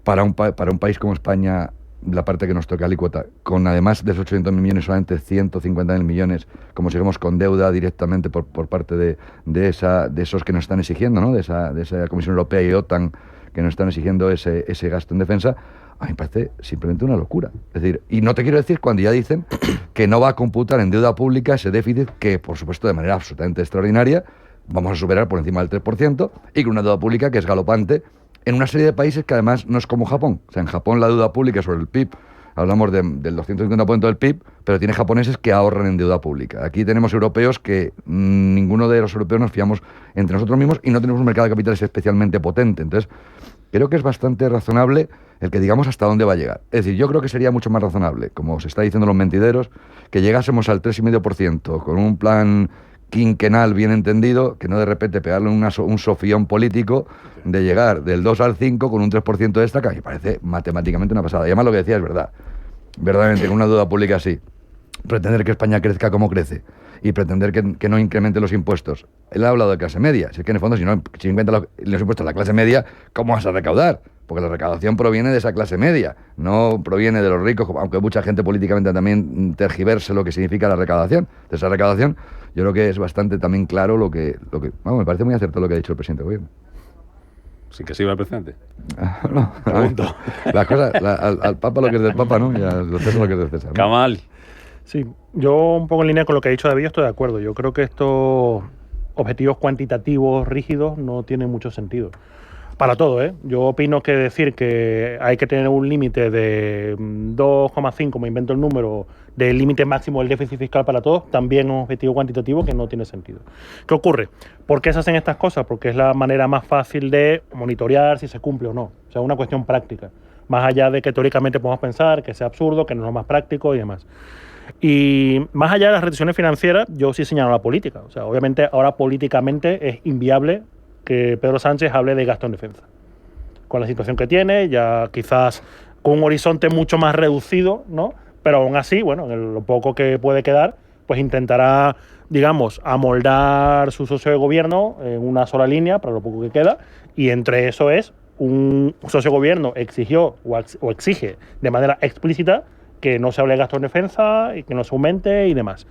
para un país como España, la parte que nos toca alícuota, con además de esos 800.000 millones solamente 150.000 millones, como seguimos con deuda directamente por parte de esos que nos están exigiendo, ¿no? de esa Comisión Europea y OTAN que nos están exigiendo ese gasto en defensa, a mí me parece simplemente una locura. Es decir, y no te quiero decir cuando ya dicen que no va a computar en deuda pública ese déficit que, por supuesto, de manera absolutamente extraordinaria, vamos a superar por encima del 3%, y con una deuda pública que es galopante en una serie de países que además no es como Japón. O sea, en Japón la deuda pública sobre el PIB, hablamos del 250% del PIB, pero tiene japoneses que ahorran en deuda pública. Aquí tenemos europeos que ninguno de los europeos nos fiamos entre nosotros mismos y no tenemos un mercado de capitales especialmente potente. Entonces, creo que es bastante razonable el que digamos hasta dónde va a llegar. Es decir, yo creo que sería mucho más razonable, como se está diciendo los mentideros, que llegásemos al 3,5% con un plan quinquenal bien entendido, que no de repente pegarle un sofión político de llegar del 2 al 5 con un 3% de esta, que me parece matemáticamente una pasada. Y además lo que decía es verdad. Verdaderamente, con una deuda pública así, pretender que España crezca como crece y pretender que no incremente los impuestos. Él ha hablado de clase media. Si es que en el fondo, si incrementa los impuestos a la clase media, ¿cómo vas a recaudar? Porque la recaudación proviene de esa clase media, no proviene de los ricos, aunque mucha gente políticamente también tergiverse lo que significa la recaudación. De esa recaudación, yo creo que es bastante también claro lo que vamos, me parece muy acertado lo que ha dicho el presidente del gobierno. ¿Sin que siga el presidente? No, pregunto. Las cosas, al Papa lo que es del Papa, ¿no? Y al César lo que es del César, ¿no? Kamal. Sí, yo un poco en línea con lo que ha dicho David estoy de acuerdo. Yo creo que estos objetivos cuantitativos rígidos no tienen mucho sentido. Para todo, ¿eh? Yo opino que decir que hay que tener un límite de 2,5, me invento el número, del límite máximo del déficit fiscal para todos, también es un objetivo cuantitativo que no tiene sentido. ¿Qué ocurre? ¿Por qué se hacen estas cosas? Porque es la manera más fácil de monitorear si se cumple o no. O sea, una cuestión práctica. Más allá de que teóricamente podemos pensar que sea absurdo, que no es lo más práctico y demás. Y más allá de las restricciones financieras, yo sí señalo la política. O sea, obviamente ahora políticamente es inviable que Pedro Sánchez hable de gasto en defensa. Con la situación que tiene, ya quizás con un horizonte mucho más reducido, ¿no? Pero aún así, bueno, en lo poco que puede quedar, pues intentará, digamos, amoldar su socio de gobierno en una sola línea para lo poco que queda, y entre eso es un socio gobierno exigió o exige de manera explícita que no se hable de gasto en defensa y que no se aumente y demás.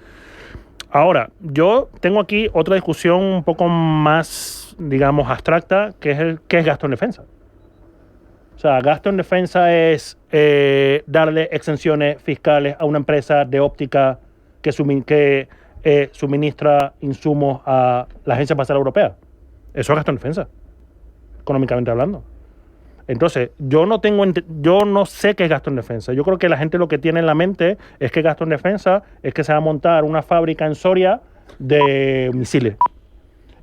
Ahora, yo tengo aquí otra discusión un poco más, digamos, abstracta, que es ¿qué es gasto en defensa? O sea, gasto en defensa es darle exenciones fiscales a una empresa de óptica que suministra insumos a la Agencia Espacial Europea. Eso es gasto en defensa, económicamente hablando. Entonces, yo no sé qué es gasto en defensa. Yo creo que la gente lo que tiene en la mente es que gasto en defensa es que se va a montar una fábrica en Soria de misiles.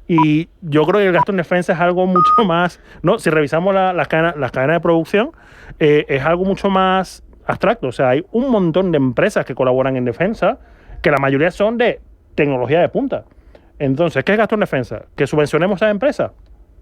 Y yo creo que el gasto en defensa es algo mucho más, ¿no? Si revisamos las cadenas de producción, es algo mucho más abstracto. O sea, hay un montón de empresas que colaboran en defensa, que la mayoría son de tecnología de punta. Entonces, ¿qué es gasto en defensa? ¿Que subvencionemos a las empresas?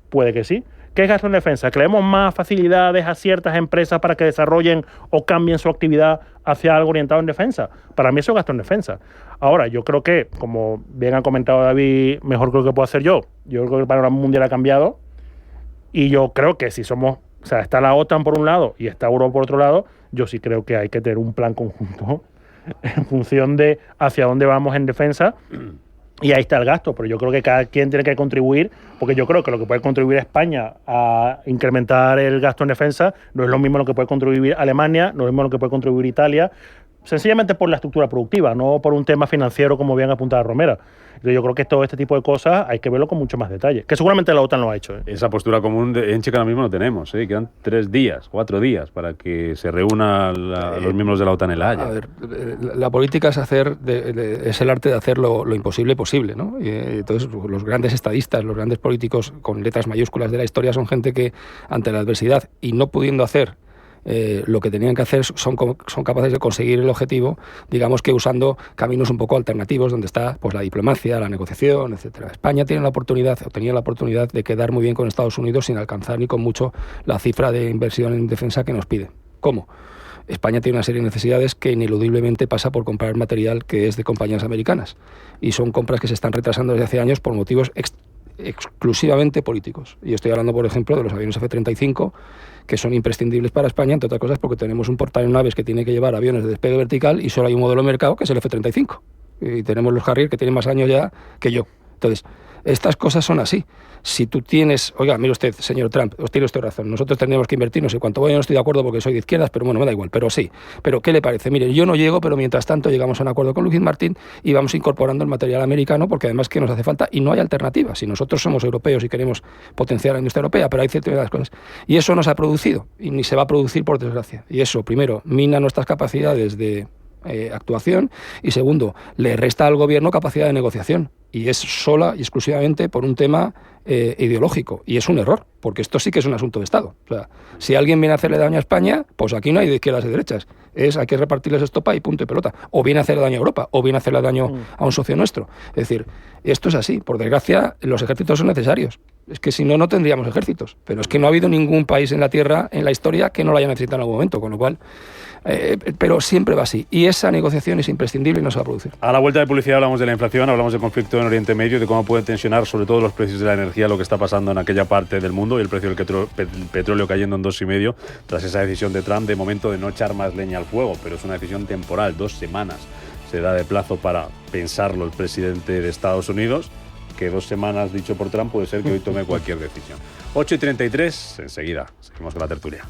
Puede que sí. ¿Qué es gasto en defensa? ¿Que le demos más facilidades a ciertas empresas para que desarrollen o cambien su actividad hacia algo orientado en defensa? Para mí eso es gasto en defensa. Ahora, yo creo que, como bien ha comentado David, mejor creo que puedo hacer yo. Yo creo que el panorama mundial ha cambiado y yo creo que si somos, o sea, está la OTAN por un lado y está Europa por otro lado, yo sí creo que hay que tener un plan conjunto en función de hacia dónde vamos en defensa. Y ahí está el gasto, pero yo creo que cada quien tiene que contribuir, porque yo creo que lo que puede contribuir España a incrementar el gasto en defensa no es lo mismo lo que puede contribuir Alemania, no es lo mismo lo que puede contribuir Italia, sencillamente por la estructura productiva, no por un tema financiero como bien apuntaba Romera. Yo creo que todo este tipo de cosas hay que verlo con mucho más detalle, que seguramente la OTAN lo ha hecho. Esa postura común en Checa ahora mismo no tenemos, quedan 4 días para que se reúnan los miembros de la OTAN en La Haya. A ver, la política es es el arte de hacer lo imposible posible, ¿no? Y entonces los grandes estadistas, los grandes políticos con letras mayúsculas de la historia son gente que ante la adversidad y no pudiendo hacer lo que tenían que hacer son capaces de conseguir el objetivo, digamos que usando caminos un poco alternativos donde está pues la diplomacia, la negociación, etcétera. España tenía la oportunidad de quedar muy bien con Estados Unidos sin alcanzar ni con mucho la cifra de inversión en defensa que nos pide. ¿Cómo? España tiene una serie de necesidades que ineludiblemente pasa por comprar material que es de compañías americanas y son compras que se están retrasando desde hace años por motivos exclusivamente políticos. Y estoy hablando, por ejemplo, de los aviones F-35, que son imprescindibles para España, entre otras cosas porque tenemos un portaavionaves que tiene que llevar aviones de despegue vertical y solo hay un modelo de mercado que es el F-35. Y tenemos los Harrier que tienen más años ya que yo. Entonces, estas cosas son así. Si tú tienes... Oiga, mire usted, señor Trump, tiene usted razón. Nosotros tenemos que invertir, no sé cuánto. Bueno, yo no estoy de acuerdo porque soy de izquierdas, pero bueno, me da igual. Pero sí. Pero ¿qué le parece? Mire, yo no llego, pero mientras tanto llegamos a un acuerdo con Lockheed Martin y vamos incorporando el material americano porque además que nos hace falta y no hay alternativa. Si nosotros somos europeos y queremos potenciar la industria europea, pero hay ciertas cosas. Y eso no se ha producido y ni se va a producir, por desgracia. Y eso, primero, mina nuestras capacidades de actuación y segundo, le resta al gobierno capacidad de negociación y es sola y exclusivamente por un tema ideológico y es un error, porque esto sí que es un asunto de Estado. O sea, si alguien viene a hacerle daño a España, pues aquí no hay de izquierdas y derechas, hay que repartirles estopa y punto y pelota, o viene a hacerle daño a Europa, o viene a hacerle daño a un socio nuestro. Es decir, esto es así, por desgracia los ejércitos son necesarios, es que si no, no tendríamos ejércitos, pero es que no ha habido ningún país en la Tierra, en la historia, que no lo haya necesitado en algún momento, con lo cual... pero siempre va así. Y esa negociación es imprescindible y no se va a producir. A la vuelta de publicidad hablamos de la inflación, hablamos del conflicto en Oriente Medio, de cómo puede tensionar sobre todo los precios de la energía, lo que está pasando en aquella parte del mundo y el precio del petróleo cayendo en 2,5 tras esa decisión de Trump de momento de no echar más leña al fuego, pero es una decisión temporal, 2 semanas se da de plazo para pensarlo el presidente de Estados Unidos, que 2 semanas dicho por Trump puede ser que hoy tome cualquier decisión. 8:33, enseguida seguimos con la tertulia.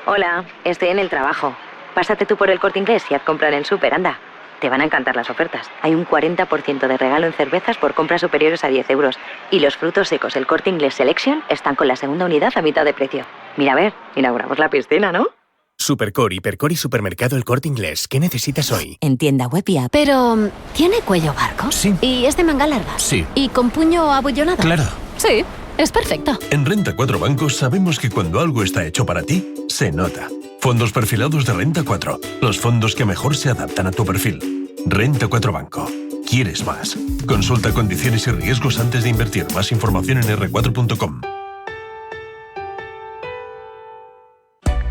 Hola, estoy en el trabajo. Pásate tú por el Corte Inglés y haz compra en el súper, anda. Te van a encantar las ofertas. Hay un 40% de regalo en cervezas por compras superiores a 10 euros. Y los frutos secos del Corte Inglés Selection están con la segunda unidad a mitad de precio. Mira, a ver, inauguramos la piscina, ¿no? Supercore, Hipercore y Supermercado El Corte Inglés. ¿Qué necesitas hoy? En tienda web y app. Pero, ¿tiene cuello barco? Sí. ¿Y es de manga larga? Sí. ¿Y con puño abollonado? Claro. Sí, es perfecto. En Renta 4 Bancos sabemos que cuando algo está hecho para ti, se nota. Fondos perfilados de Renta 4. Los fondos que mejor se adaptan a tu perfil. Renta 4 Banco. ¿Quieres más? Consulta condiciones y riesgos antes de invertir. Más información en r4.com.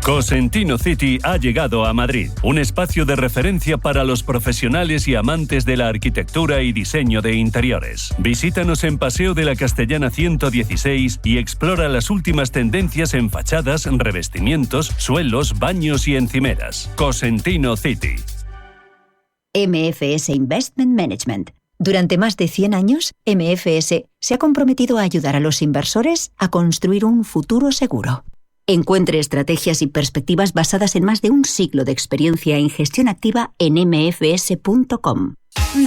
Cosentino City ha llegado a Madrid, un espacio de referencia para los profesionales y amantes de la arquitectura y diseño de interiores. Visítanos en Paseo de la Castellana 116 y explora las últimas tendencias en fachadas, revestimientos, suelos, baños y encimeras. Cosentino City. MFS Investment Management. Durante más de 100 años, MFS se ha comprometido a ayudar a los inversores a construir un futuro seguro. Encuentre estrategias y perspectivas basadas en más de un siglo de experiencia en gestión activa en mfs.com.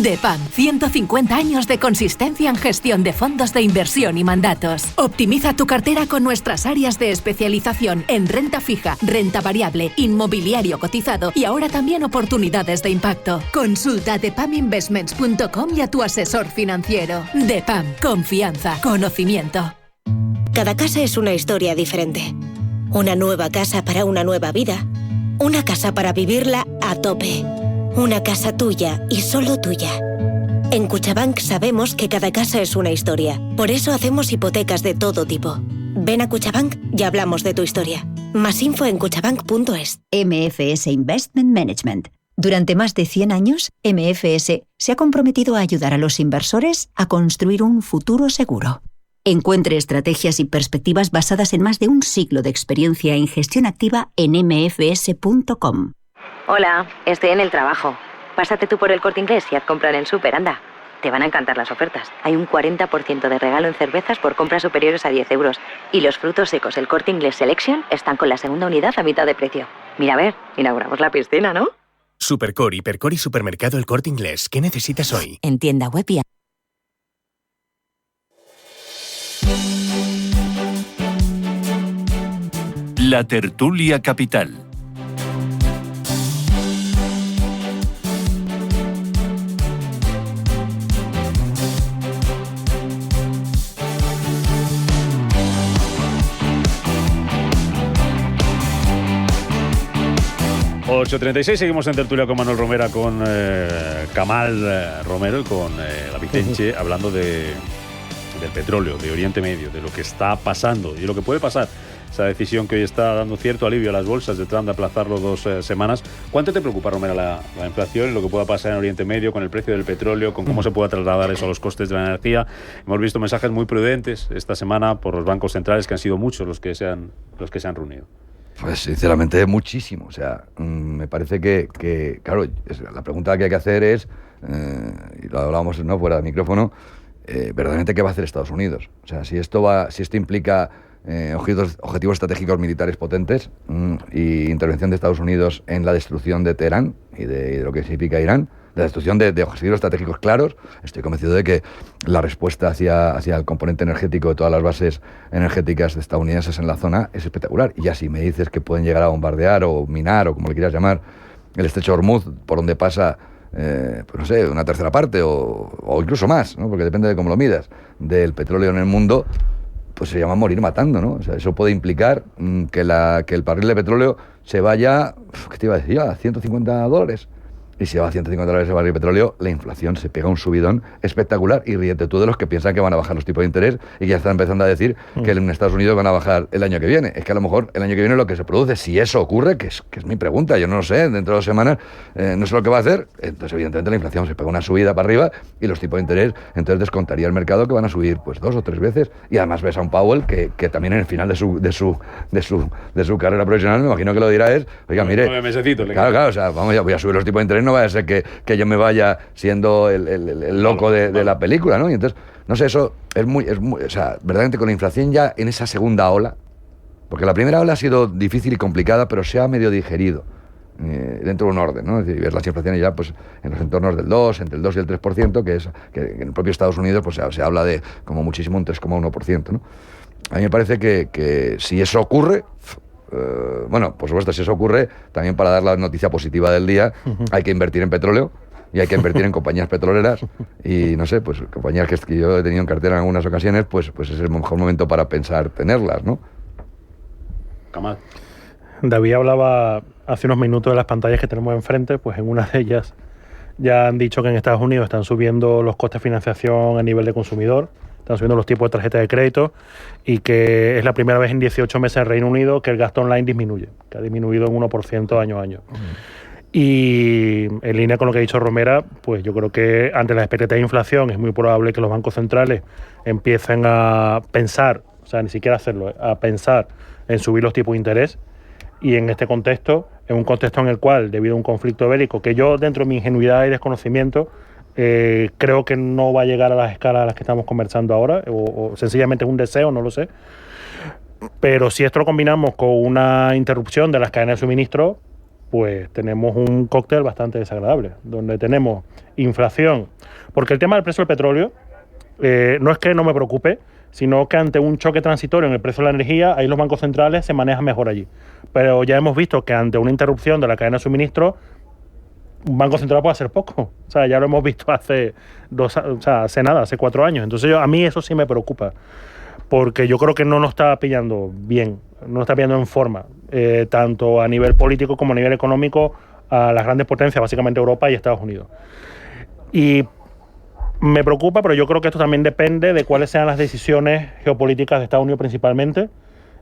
DEPAM, 150 años de consistencia en gestión de fondos de inversión y mandatos. Optimiza tu cartera con nuestras áreas de especialización en renta fija, renta variable, inmobiliario cotizado y ahora también oportunidades de impacto. Consulta depaminvestments.com y a tu asesor financiero. DEPAM, confianza, conocimiento. Cada casa es una historia diferente. Una nueva casa para una nueva vida. Una casa para vivirla a tope. Una casa tuya y solo tuya. En Cuchabank sabemos que cada casa es una historia. Por eso hacemos hipotecas de todo tipo. Ven a Cuchabank y hablamos de tu historia. Más info en cuchabank.es. MFS Investment Management. Durante más de 100 años, MFS se ha comprometido a ayudar a los inversores a construir un futuro seguro. Encuentre estrategias y perspectivas basadas en más de un siglo de experiencia en gestión activa en mfs.com. Hola, estoy en el trabajo. Pásate tú por el Corte Inglés y haz comprar en Super, anda. Te van a encantar las ofertas. Hay un 40% de regalo en cervezas por compras superiores a 10 euros. Y los frutos secos, el Corte Inglés Selection, están con la segunda unidad a mitad de precio. Mira, a ver, inauguramos la piscina, ¿no? Supercore, Hipercore y Supermercado El Corte Inglés. ¿Qué necesitas hoy? En tienda web y La tertulia capital. ...8:36, seguimos en tertulia con Manuel Romera, con Kamal Romero, con la Vicente, hablando del petróleo, de Oriente Medio, de lo que está pasando y de lo que puede pasar. Esa decisión que hoy está dando cierto alivio a las bolsas de Trump de aplazarlo 2 semanas. ¿Cuánto te preocupa, Romero, la inflación y lo que pueda pasar en Oriente Medio con el precio del petróleo, con cómo se pueda trasladar eso a los costes de la energía? Hemos visto mensajes muy prudentes esta semana por los bancos centrales, que han sido muchos los que se han reunido. Pues sinceramente muchísimo. O sea, me parece que claro, la pregunta que hay que hacer es, y lo hablábamos fuera del micrófono, verdaderamente qué va a hacer Estados Unidos. O sea, si esto implica objetivos estratégicos militares potentes y intervención de Estados Unidos en la destrucción de Teherán y de lo que significa Irán, de la destrucción de objetivos estratégicos claros, estoy convencido de que la respuesta hacia el componente energético de todas las bases energéticas estadounidenses en la zona es espectacular. Y ya si me dices que pueden llegar a bombardear o minar, o como le quieras llamar, el estrecho de Hormuz, por donde pasa, pues no sé, una tercera parte o incluso más, ¿no? Porque depende de cómo lo midas, del petróleo en el mundo, pues se llama morir matando, ¿no? O sea, eso puede implicar que el barril de petróleo se vaya, ¿qué te iba a decir? A $150. Y si va a $150 el barril de petróleo, la inflación se pega un subidón espectacular. Y ríete tú de los que piensan que van a bajar los tipos de interés y que ya están empezando a decir que en Estados Unidos van a bajar el año que viene. Es que a lo mejor el año que viene lo que se produce, si eso ocurre, que es mi pregunta, yo no lo sé, dentro de 2 semanas no sé lo que va a hacer, entonces evidentemente la inflación se pega una subida para arriba y los tipos de interés, entonces descontaría el mercado que van a subir pues 2 o 3 veces. Y además ves a un Powell que también en el final de su carrera profesional, me imagino que lo dirá es, oiga, mire, 9 mesecitos, claro, o sea, voy a subir los tipos de interés, no vaya a ser que yo me vaya siendo el loco de la película, ¿no? Y entonces, no sé, eso es muy, o sea, verdaderamente con la inflación ya en esa segunda ola, porque la primera ola ha sido difícil y complicada, pero se ha medio digerido dentro de un orden, ¿no? Es decir, ver las inflaciones ya pues en los entornos del 2, entre el 2 y el 3%, que en el propio Estados Unidos pues se habla de como muchísimo un 3,1%, ¿no? A mí me parece que si eso ocurre, bueno, por supuesto, si eso ocurre, también para dar la noticia positiva del día, hay que invertir en petróleo y hay que invertir en compañías petroleras y, no sé, pues compañías que yo he tenido en cartera en algunas ocasiones, pues es el mejor momento para pensar tenerlas, ¿no? Kamal. David hablaba hace unos minutos de las pantallas que tenemos enfrente, pues en una de ellas ya han dicho que en Estados Unidos están subiendo los costes de financiación a nivel de consumidor, están subiendo los tipos de tarjeta de crédito y que es la primera vez en 18 meses en el Reino Unido que el gasto online disminuye, que ha disminuido en 1% año a año. Y en línea con lo que ha dicho Romera, pues yo creo que ante la expectativa de inflación es muy probable que los bancos centrales empiecen a pensar, o sea, ni siquiera hacerlo, a pensar en subir los tipos de interés. Y en este contexto, en un contexto en el cual, debido a un conflicto bélico, que yo dentro de mi ingenuidad y desconocimiento, creo que no va a llegar a las escalas a las que estamos conversando ahora, o sencillamente es un deseo, no lo sé. Pero si esto lo combinamos con una interrupción de las cadenas de suministro, pues tenemos un cóctel bastante desagradable, donde tenemos inflación. Porque el tema del precio del petróleo no es que no me preocupe, sino que ante un choque transitorio en el precio de la energía, ahí los bancos centrales se manejan mejor allí. Pero ya hemos visto que ante una interrupción de la cadena de suministro, un banco central puede hacer poco. O sea, ya lo hemos visto hace 4 años. Entonces a mí eso sí me preocupa, porque yo creo que no nos está pillando bien, no nos está pillando en forma, tanto a nivel político como a nivel económico, a las grandes potencias, básicamente Europa y Estados Unidos. Y me preocupa, pero yo creo que esto también depende de cuáles sean las decisiones geopolíticas de Estados Unidos principalmente.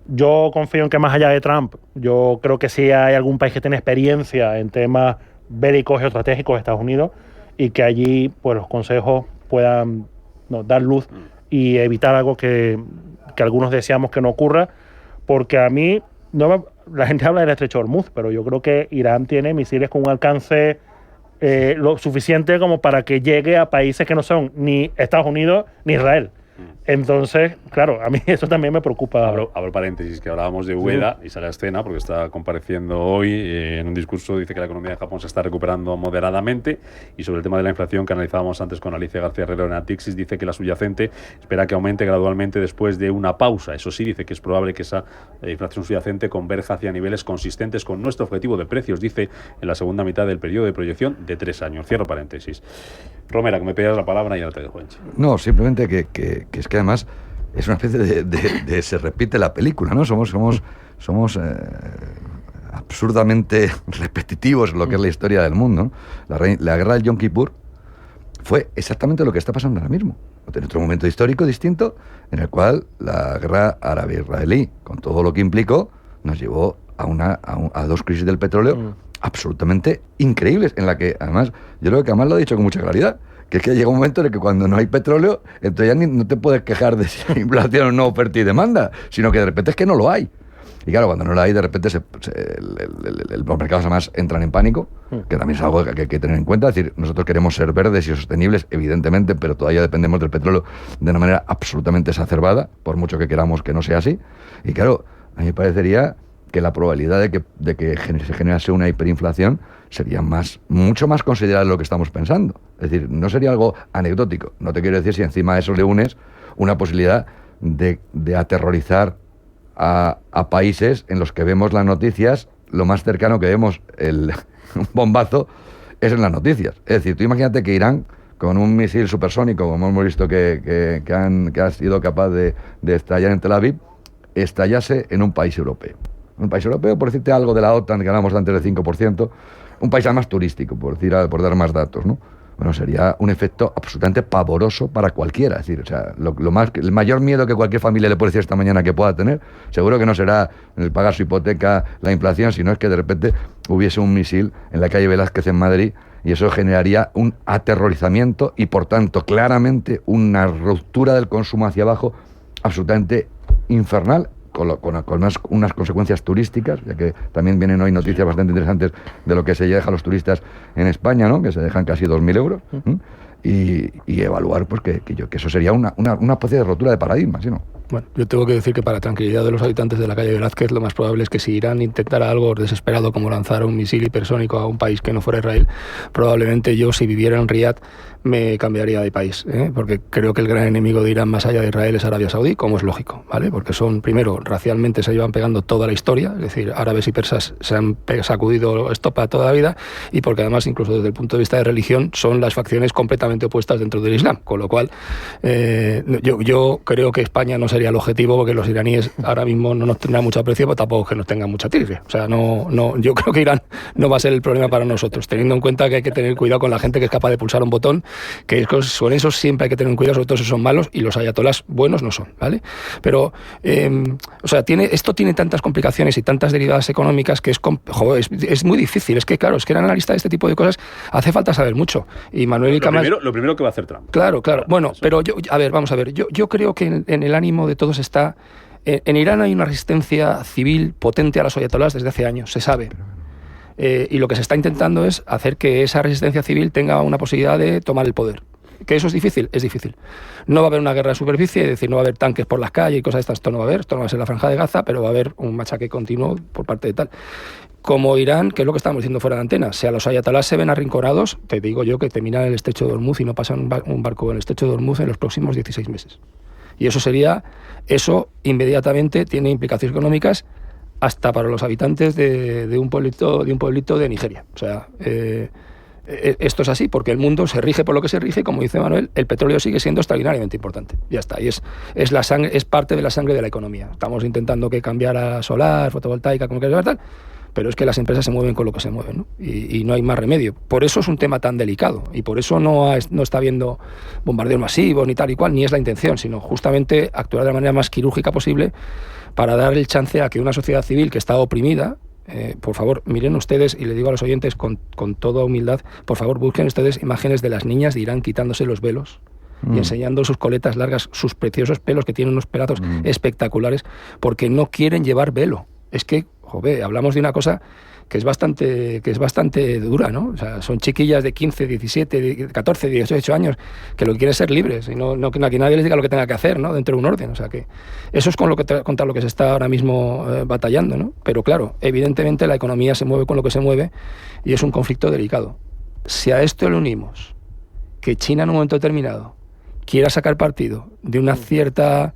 Yo confío en que más allá de Trump, yo creo que sí hay algún país que tiene experiencia en temas bélicos geoestratégicos de Estados Unidos y que allí pues los consejos puedan dar luz y evitar algo que algunos deseamos que no ocurra, porque a mí, la gente habla del estrecho de Hormuz, pero yo creo que Irán tiene misiles con un alcance lo suficiente como para que llegue a países que no son ni Estados Unidos ni Israel. Entonces, claro, a mí eso también me preocupa. Abro paréntesis, que hablábamos de Ueda y sale a escena porque está compareciendo hoy en un discurso, dice que la economía de Japón se está recuperando moderadamente, y sobre el tema de la inflación que analizábamos antes con Alicia García Herrero en Natixis, dice que la subyacente espera que aumente gradualmente después de una pausa. Eso sí, dice que es probable que esa inflación subyacente converja hacia niveles consistentes con nuestro objetivo de precios, dice, en la segunda mitad del periodo de proyección de 3 años. Cierro paréntesis. Romera, que me pedías la palabra y ahora te dejo. No, simplemente que es que además es una especie de se repite la película, ¿no? Somos absurdamente repetitivos en lo que es la historia del mundo, ¿no? La guerra del Yom Kippur fue exactamente lo que está pasando ahora mismo. En otro momento histórico distinto, en el cual la guerra árabe-israelí, con todo lo que implicó, nos llevó a 2 crisis del petróleo absolutamente increíbles, en la que además, yo creo que además lo he dicho con mucha claridad, que es que llega un momento en el que cuando no hay petróleo, entonces ya no te puedes quejar de si hay inflación o no, oferta y demanda, sino que de repente es que no lo hay. Y claro, cuando no lo hay, de repente los mercados además entran en pánico, que también es algo que hay que tener en cuenta. Es decir, nosotros queremos ser verdes y sostenibles, evidentemente, pero todavía dependemos del petróleo de una manera absolutamente exacerbada, por mucho que queramos que no sea así. Y claro, a mí me parecería que la probabilidad de que se generase una hiperinflación sería mucho más considerable de lo que estamos pensando. Es decir, no sería algo anecdótico. No te quiero decir si encima de eso le unes una posibilidad de aterrorizar a países en los que vemos las noticias, lo más cercano que vemos un bombazo es en las noticias. Es decir, tú imagínate que Irán, con un misil supersónico, como hemos visto que ha sido capaz de estallar en Tel Aviv, estallase en un país europeo. Un país europeo, por decirte algo de la OTAN, que hablamos antes del 5%, un país además turístico, por dar más datos, ¿no? Bueno, sería un efecto absolutamente pavoroso para cualquiera. Es decir, o sea, el mayor miedo que cualquier familia le puede decir esta mañana que pueda tener, seguro que no será el pagar su hipoteca, la inflación, sino es que de repente hubiese un misil en la calle Velázquez en Madrid, y eso generaría un aterrorizamiento y, por tanto, claramente una ruptura del consumo hacia abajo absolutamente infernal, con unas consecuencias turísticas, ya que también vienen hoy noticias bastante interesantes de lo que se deja a los turistas en España, ¿no? Que se dejan casi 2.000 euros, y evaluar pues que eso sería una especie de rotura de paradigma, ¿sí no? Bueno, yo tengo que decir que para tranquilidad de los habitantes de la calle Velázquez, lo más probable es que si Irán intentara algo desesperado como lanzar un misil hipersónico a un país que no fuera Israel, probablemente yo, si viviera en Riad, me cambiaría de país, porque creo que el gran enemigo de Irán más allá de Israel es Arabia Saudí, como es lógico, ¿vale? Porque primero, racialmente se llevan pegando toda la historia, es decir, árabes y persas se han sacudido esto para toda la vida, y porque además, incluso desde el punto de vista de religión, son las facciones completamente opuestas dentro del Islam, con lo cual yo creo que España no sería el objetivo, porque los iraníes ahora mismo no nos tendrán mucho aprecio, pero tampoco que nos tengan mucha tirria. O sea, yo creo que Irán no va a ser el problema para nosotros, teniendo en cuenta que hay que tener cuidado con la gente que es capaz de pulsar un botón que con eso siempre hay que tener cuidado, sobre todo si son malos, y los ayatolás buenos no son, ¿vale? Pero, o sea, esto tiene tantas complicaciones y tantas derivadas económicas que es muy difícil. Es que, claro, es que en analista de este tipo de cosas hace falta saber mucho. Y Manuel y Kamal... Lo primero que va a hacer Trump. Claro. Bueno, pero vamos a ver. Yo creo que en el ánimo de todos está... En Irán hay una resistencia civil potente a los ayatolás desde hace años, se sabe. Y lo que se está intentando es hacer que esa resistencia civil tenga una posibilidad de tomar el poder. ¿Que eso es difícil? Es difícil. No va a haber una guerra de superficie, es decir, no va a haber tanques por las calles y cosas de estas, esto no va a haber, esto no va a ser la Franja de Gaza, pero va a haber un machaque continuo por parte de tal. Como Irán, que es lo que estamos diciendo fuera de antena, si a los ayatolás se ven arrinconados, te digo yo que terminan el estrecho de Hormuz y no pasa un barco en el estrecho de Hormuz en los próximos 16 meses. Y eso inmediatamente tiene implicaciones económicas hasta para los habitantes de un pueblito de Nigeria. O sea, esto es así, porque el mundo se rige por lo que se rige, como dice Manuel, el petróleo sigue siendo extraordinariamente importante. Ya está, y es la sangre, es parte de la sangre de la economía. Estamos intentando que cambiara solar, fotovoltaica, como que tal, pero es que las empresas se mueven con lo que se mueven, ¿no? Y no hay más remedio. Por eso es un tema tan delicado, y por eso no está habiendo bombardeos masivos ni tal y cual, ni es la intención, sino justamente actuar de la manera más quirúrgica posible para dar el chance a que una sociedad civil que está oprimida, por favor, miren ustedes, y le digo a los oyentes con toda humildad, por favor, busquen ustedes imágenes de las niñas de Irán quitándose los velos y enseñando sus coletas largas, sus preciosos pelos que tienen unos pedazos espectaculares, porque no quieren llevar velo. Es que, joder, hablamos de una cosa que es bastante dura, ¿no? O sea, son chiquillas de 15, 17, 14, 18 años que lo que quieren es ser libres y no que nadie les diga lo que tenga que hacer, ¿no? Dentro de un orden. O sea, que eso es contra lo que se está ahora mismo batallando, ¿no? Pero claro, evidentemente la economía se mueve con lo que se mueve y es un conflicto delicado. Si a esto le unimos que China en un momento determinado quiera sacar partido de una cierta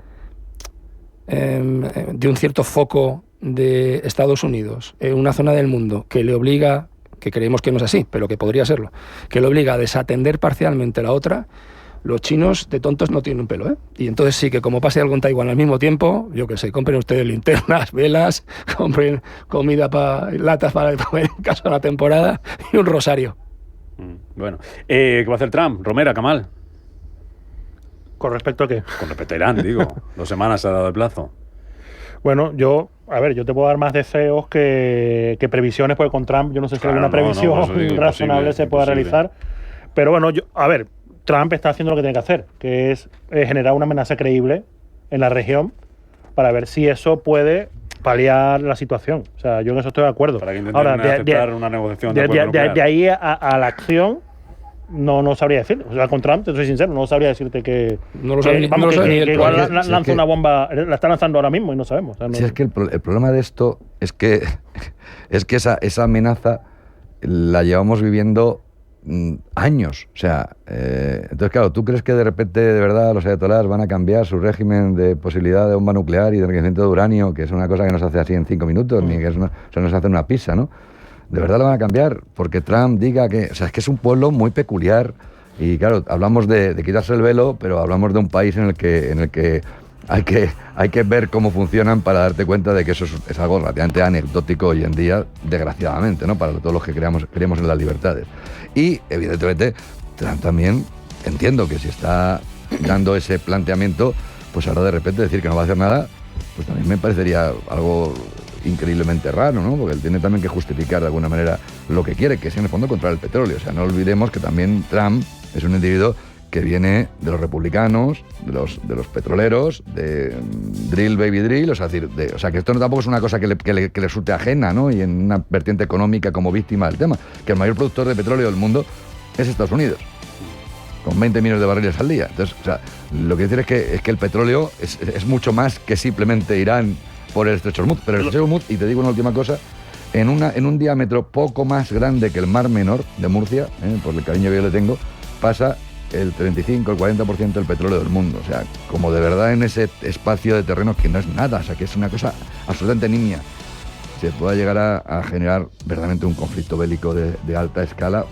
de un cierto foco de Estados Unidos en una zona del mundo que le obliga, que creemos que no es así, pero que podría serlo, que le obliga a desatender parcialmente la otra, los chinos de tontos no tienen un pelo, ¿eh? Y entonces sí que como pase algo en Taiwán al mismo tiempo, yo qué sé, compren ustedes linternas, velas, compren comida latas para comer en caso de una temporada y un rosario. Bueno, ¿qué va a hacer Trump? Romera, Kamal. ¿Con respecto a qué? Con respecto a Irán, digo. 2 semanas se ha dado el plazo. Bueno, yo te puedo dar más deseos que previsiones, porque con Trump yo no sé si alguna previsión razonable se pueda realizar. Pero bueno, Trump está haciendo lo que tiene que hacer, que es generar una amenaza creíble en la región para ver si eso puede paliar la situación. O sea, yo en eso estoy de acuerdo. Para que intenten aceptar una negociación de ahí a la acción no sabría decir. O sea, con Trump, te soy sincero, no sabría decirte que... No lo sabe que igual lanza una bomba, la está lanzando ahora mismo y no sabemos. O sea, Si es que el problema de esto es que esa amenaza la llevamos viviendo años. O sea, entonces claro, ¿tú crees que de repente de verdad los ayatolás van a cambiar su régimen de posibilidad de bomba nuclear y de enriquecimiento de uranio, que es una cosa que no se hace así en 5 minutos, ni que no se hace una pizza, ¿no? ¿De verdad lo van a cambiar? Porque Trump diga que... O sea, es que es un pueblo muy peculiar y claro, hablamos de quitarse el velo, pero hablamos de un país en el que hay que ver cómo funcionan para darte cuenta de que eso es algo relativamente anecdótico hoy en día, desgraciadamente, ¿no? Para todos los que creemos en las libertades. Y, evidentemente, Trump también entiendo que si está dando ese planteamiento, pues ahora de repente decir que no va a hacer nada, pues también me parecería algo increíblemente raro, ¿no? Porque él tiene también que justificar de alguna manera lo que quiere, que es en el fondo controlar el petróleo. O sea, no olvidemos que también Trump es un individuo que viene de los republicanos, de los petroleros, de drill, baby drill, o sea que esto no tampoco es una cosa que le resulte ajena, ¿no? Y en una vertiente económica como víctima del tema, que el mayor productor de petróleo del mundo es Estados Unidos, con 20 millones de barriles al día. Entonces, o sea, lo que quiero decir es que el petróleo es mucho más que simplemente Irán por el estrecho de Hormuz, pero el estrecho de Hormuz, y te digo una última cosa, en un diámetro poco más grande que el Mar Menor de Murcia, por el cariño que yo le tengo, pasa el 35, el 40% del petróleo del mundo. O sea, como de verdad en ese espacio de terreno que no es nada, o sea, que es una cosa absolutamente nimia, se pueda llegar a generar verdaderamente un conflicto bélico de alta escala,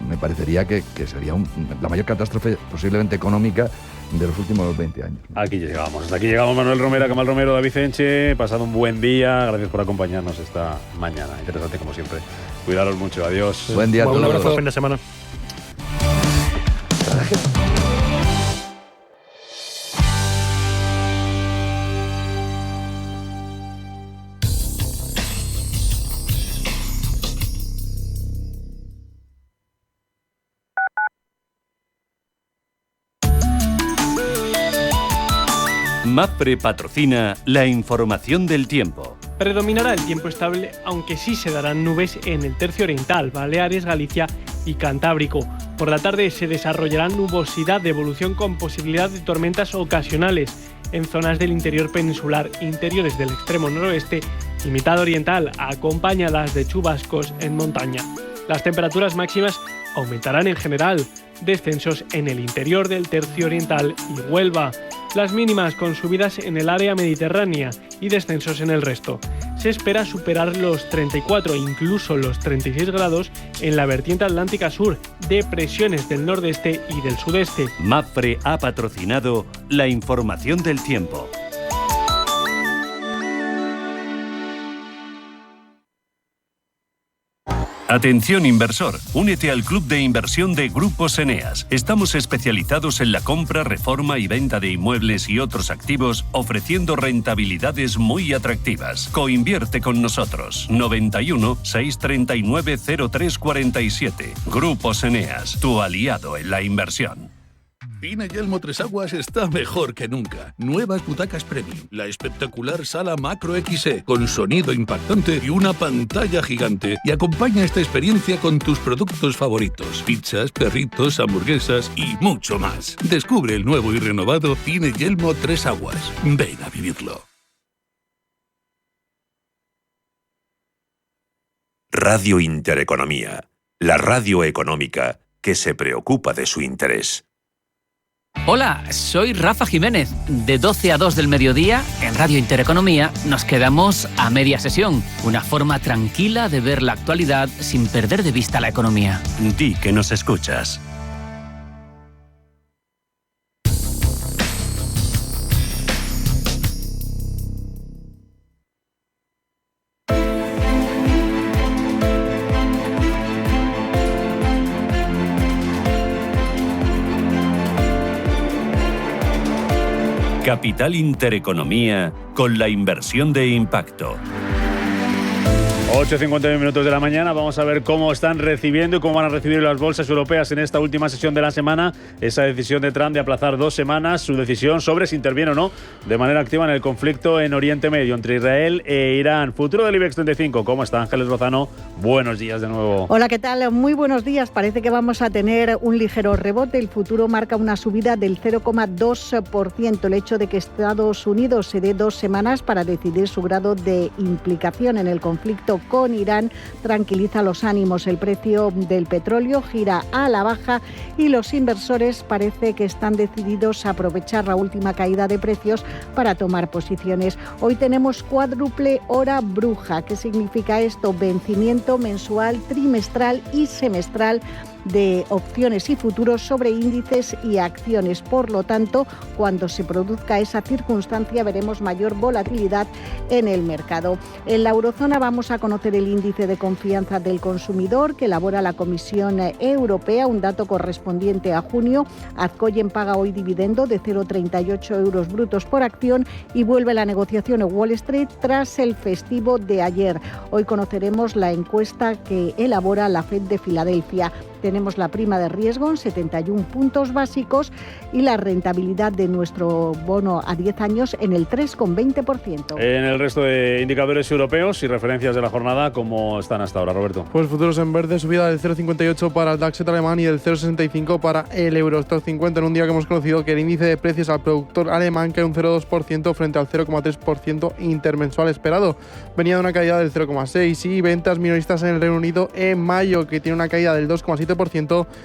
me parecería que sería la mayor catástrofe posiblemente económica de los últimos 20 años. Aquí llegamos. Hasta aquí llegamos. Manuel Romera, Kamal Romero, David Enche. Pasado un buen día. Gracias por acompañarnos esta mañana. Interesante como siempre. Cuidaros mucho. Adiós. Buen día a todos. Un abrazo. Fin de semana. MAPFRE patrocina la información del tiempo. Predominará el tiempo estable, aunque sí se darán nubes en el tercio oriental, Baleares, Galicia y Cantábrico. Por la tarde se desarrollará nubosidad de evolución con posibilidad de tormentas ocasionales en zonas del interior peninsular, interiores del extremo noroeste y mitad oriental, acompañadas de chubascos en montaña. Las temperaturas máximas aumentarán en general, descensos en el interior del tercio oriental y Huelva. Las mínimas con subidas en el área mediterránea y descensos en el resto. Se espera superar los 34 e incluso los 36 grados en la vertiente atlántica sur, depresiones del nordeste y del sudeste. MAPFRE ha patrocinado la información del tiempo. Atención inversor, únete al club de inversión de Grupos Eneas. Estamos especializados en la compra, reforma y venta de inmuebles y otros activos, ofreciendo rentabilidades muy atractivas. Coinvierte con nosotros. 91 639 0347. Grupos Eneas, tu aliado en la inversión. Pina Yelmo Tres Aguas está mejor que nunca. Nuevas butacas premium, la espectacular sala Macro XE, con sonido impactante y una pantalla gigante. Y acompaña esta experiencia con tus productos favoritos. Pizzas, perritos, hamburguesas y mucho más. Descubre el nuevo y renovado Pina Yelmo Tres Aguas. Ven a vivirlo. Radio Intereconomía, la radio económica que se preocupa de su interés. Hola, soy Rafa Jiménez. De 12 a 2 del mediodía, en Radio Intereconomía, nos quedamos a media sesión. Una forma tranquila de ver la actualidad sin perder de vista la economía. Di que nos escuchas. Capital Intereconomía con la inversión de impacto. 8:51 minutos de la mañana, vamos a ver cómo están recibiendo y cómo van a recibir las bolsas europeas en esta última sesión de la semana esa decisión de Trump de aplazar 2 semanas su decisión sobre si interviene o no de manera activa en el conflicto en Oriente Medio entre Israel e Irán. Futuro del IBEX 35, ¿cómo está Ángeles Lozano? Buenos días de nuevo. Hola, ¿qué tal? Muy buenos días. Parece que vamos a tener un ligero rebote. El futuro marca una subida del 0,2%. El hecho de que Estados Unidos se dé 2 semanas para decidir su grado de implicación en el conflicto con Irán tranquiliza los ánimos. El precio del petróleo gira a la baja y los inversores parece que están decididos a aprovechar la última caída de precios para tomar posiciones. Hoy tenemos cuádruple hora bruja. ¿Qué significa esto? Vencimiento mensual, trimestral y semestral de opciones y futuros sobre índices y acciones. Por lo tanto, cuando se produzca esa circunstancia veremos mayor volatilidad en el mercado. En la eurozona vamos a conocer el índice de confianza del consumidor que elabora la Comisión Europea, un dato correspondiente a junio. Azcoyen paga hoy dividendo de 0,38 euros brutos por acción y vuelve la negociación en Wall Street tras el festivo de ayer. Hoy conoceremos la encuesta que elabora la FED de Filadelfia. Tenemos la prima de riesgo en 71 puntos básicos y la rentabilidad de nuestro bono a 10 años en el 3,20%. En el resto de indicadores europeos y referencias de la jornada, ¿cómo están hasta ahora, Roberto? Pues futuros en verde, subida del 0,58 para el DAX alemán y del 0,65 para el Eurostoxx 50 en un día que hemos conocido que el índice de precios al productor alemán cae un 0,2% frente al 0,3% intermensual esperado. Venía de una caída del 0,6% y ventas minoristas en el Reino Unido en mayo que tiene una caída del 2,7%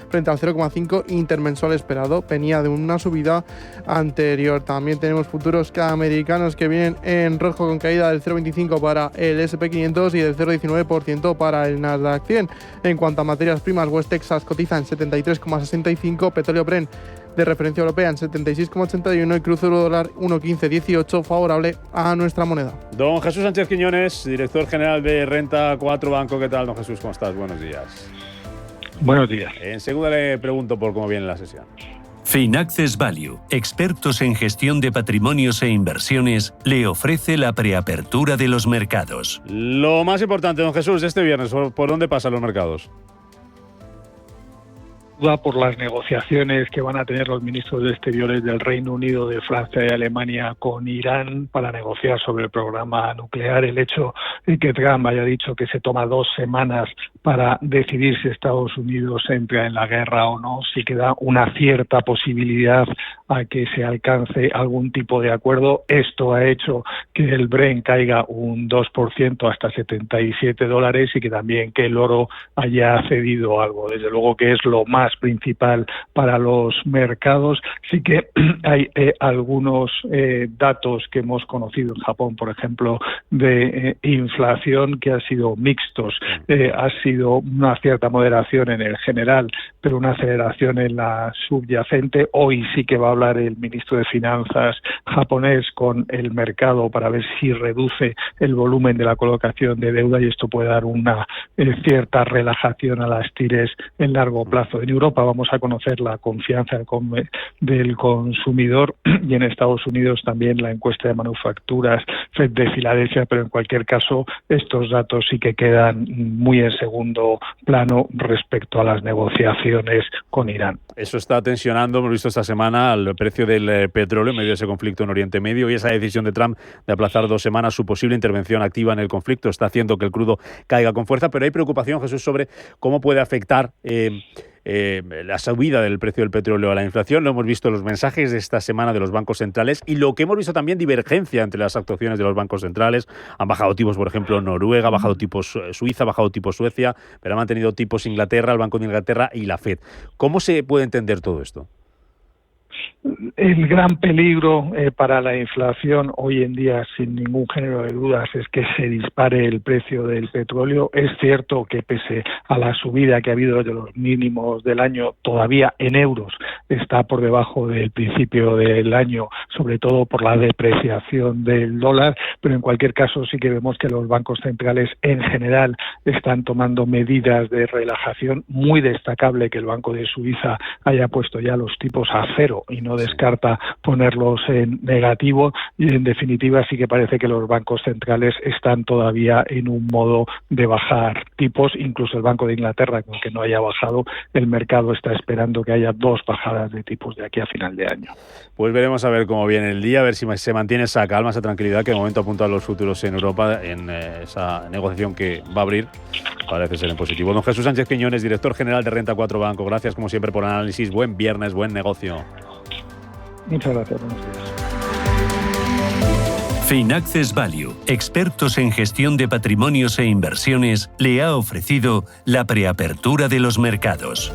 frente al 0,5% intermensual esperado. Venía de una subida anterior. También tenemos futuros americanos que vienen en rojo con caída del 0,25% para el S&P 500 y del 0,19% para el Nasdaq 100. En cuanto a materias primas, West Texas cotiza en 73,65, petróleo Brent de referencia europea en 76,81 y cruce euro-dólar 1,1518 favorable a nuestra moneda. Don Jesús Sánchez Quiñones, director general de Renta 4 Banco. ¿Qué tal, don Jesús? ¿Cómo estás? Buenos días. Buenos días. Enseguida le pregunto por cómo viene la sesión. Finaccess Value, expertos en gestión de patrimonios e inversiones, le ofrece la preapertura de los mercados. Lo más importante, don Jesús, este viernes, ¿por dónde pasan los mercados? duda por las negociaciones que van a tener los ministros de Exteriores del Reino Unido, de Francia y Alemania con Irán para negociar sobre el programa nuclear. El hecho de que Trump haya dicho que se toma 2 semanas para decidir si Estados Unidos entra en la guerra o no, sí que da una cierta posibilidad a que se alcance algún tipo de acuerdo. Esto ha hecho que el Brent caiga un 2% hasta $77 y que también que el oro haya cedido algo. Desde luego que es lo más principal para los mercados. Sí que hay algunos datos que hemos conocido en Japón, por ejemplo, de inflación que han sido mixtos. Ha sido una cierta moderación en el general, pero una aceleración en la subyacente. Hoy sí que va a hablar el ministro de Finanzas japonés con el mercado para ver si reduce el volumen de la colocación de deuda, y esto puede dar una cierta relajación a las tires en largo plazo. En Europa vamos a conocer la confianza del consumidor y en Estados Unidos también la encuesta de manufacturas FED de Filadelfia, pero en cualquier caso estos datos sí que quedan muy en segundo plano respecto a las negociaciones con Irán. Eso está tensionando, hemos visto esta semana, el precio del petróleo en medio de ese conflicto en Oriente Medio, y esa decisión de Trump de aplazar 2 semanas su posible intervención activa en el conflicto está haciendo que el crudo caiga con fuerza, pero hay preocupación, Jesús, sobre cómo puede afectar la subida del precio del petróleo a la inflación. Lo hemos visto en los mensajes de esta semana de los bancos centrales, y lo que hemos visto también, divergencia entre las actuaciones de los bancos centrales. Han bajado tipos, por ejemplo, Noruega, ha bajado tipos Suiza, ha bajado tipos Suecia, pero ha mantenido tipos Inglaterra, el Banco de Inglaterra y la FED. ¿Cómo se puede entender todo esto? El gran peligro para la inflación hoy en día, sin ningún género de dudas, es que se dispare el precio del petróleo. Es cierto que pese a la subida que ha habido desde los mínimos del año, todavía en euros está por debajo del principio del año, sobre todo por la depreciación del dólar, pero en cualquier caso sí que vemos que los bancos centrales en general están tomando medidas de relajación. Muy destacable que el Banco de Suiza haya puesto ya los tipos a cero y no descarta ponerlos en negativo, y en definitiva sí que parece que los bancos centrales están todavía en un modo de bajar tipos. Incluso el Banco de Inglaterra, con que no haya bajado, el mercado está esperando que haya 2 bajadas de tipos de aquí a final de año. Pues veremos a ver cómo viene el día, a ver si se mantiene esa calma, esa tranquilidad que de momento apuntan los futuros en Europa en esa negociación que va a abrir. Parece ser en positivo. Don Jesús Sánchez Quiñones, director general de Renta 4 Banco. Gracias como siempre por el análisis. Buen viernes, buen negocio. Muchas gracias. Buenos días. Finaccess Value, expertos en gestión de patrimonios e inversiones, le ha ofrecido la preapertura de los mercados.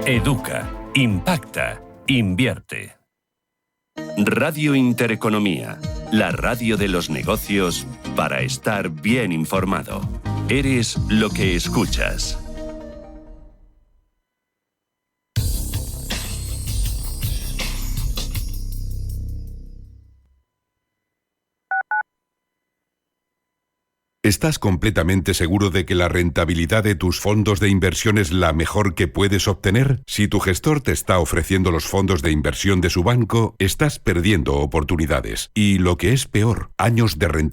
Educa, impacta, invierte. Radio Intereconomía, la radio de los negocios para estar bien informado. Eres lo que escuchas. ¿Estás completamente seguro de que la rentabilidad de tus fondos de inversión es la mejor que puedes obtener? Si tu gestor te está ofreciendo los fondos de inversión de su banco, estás perdiendo oportunidades. Y lo que es peor, años de rentabilidad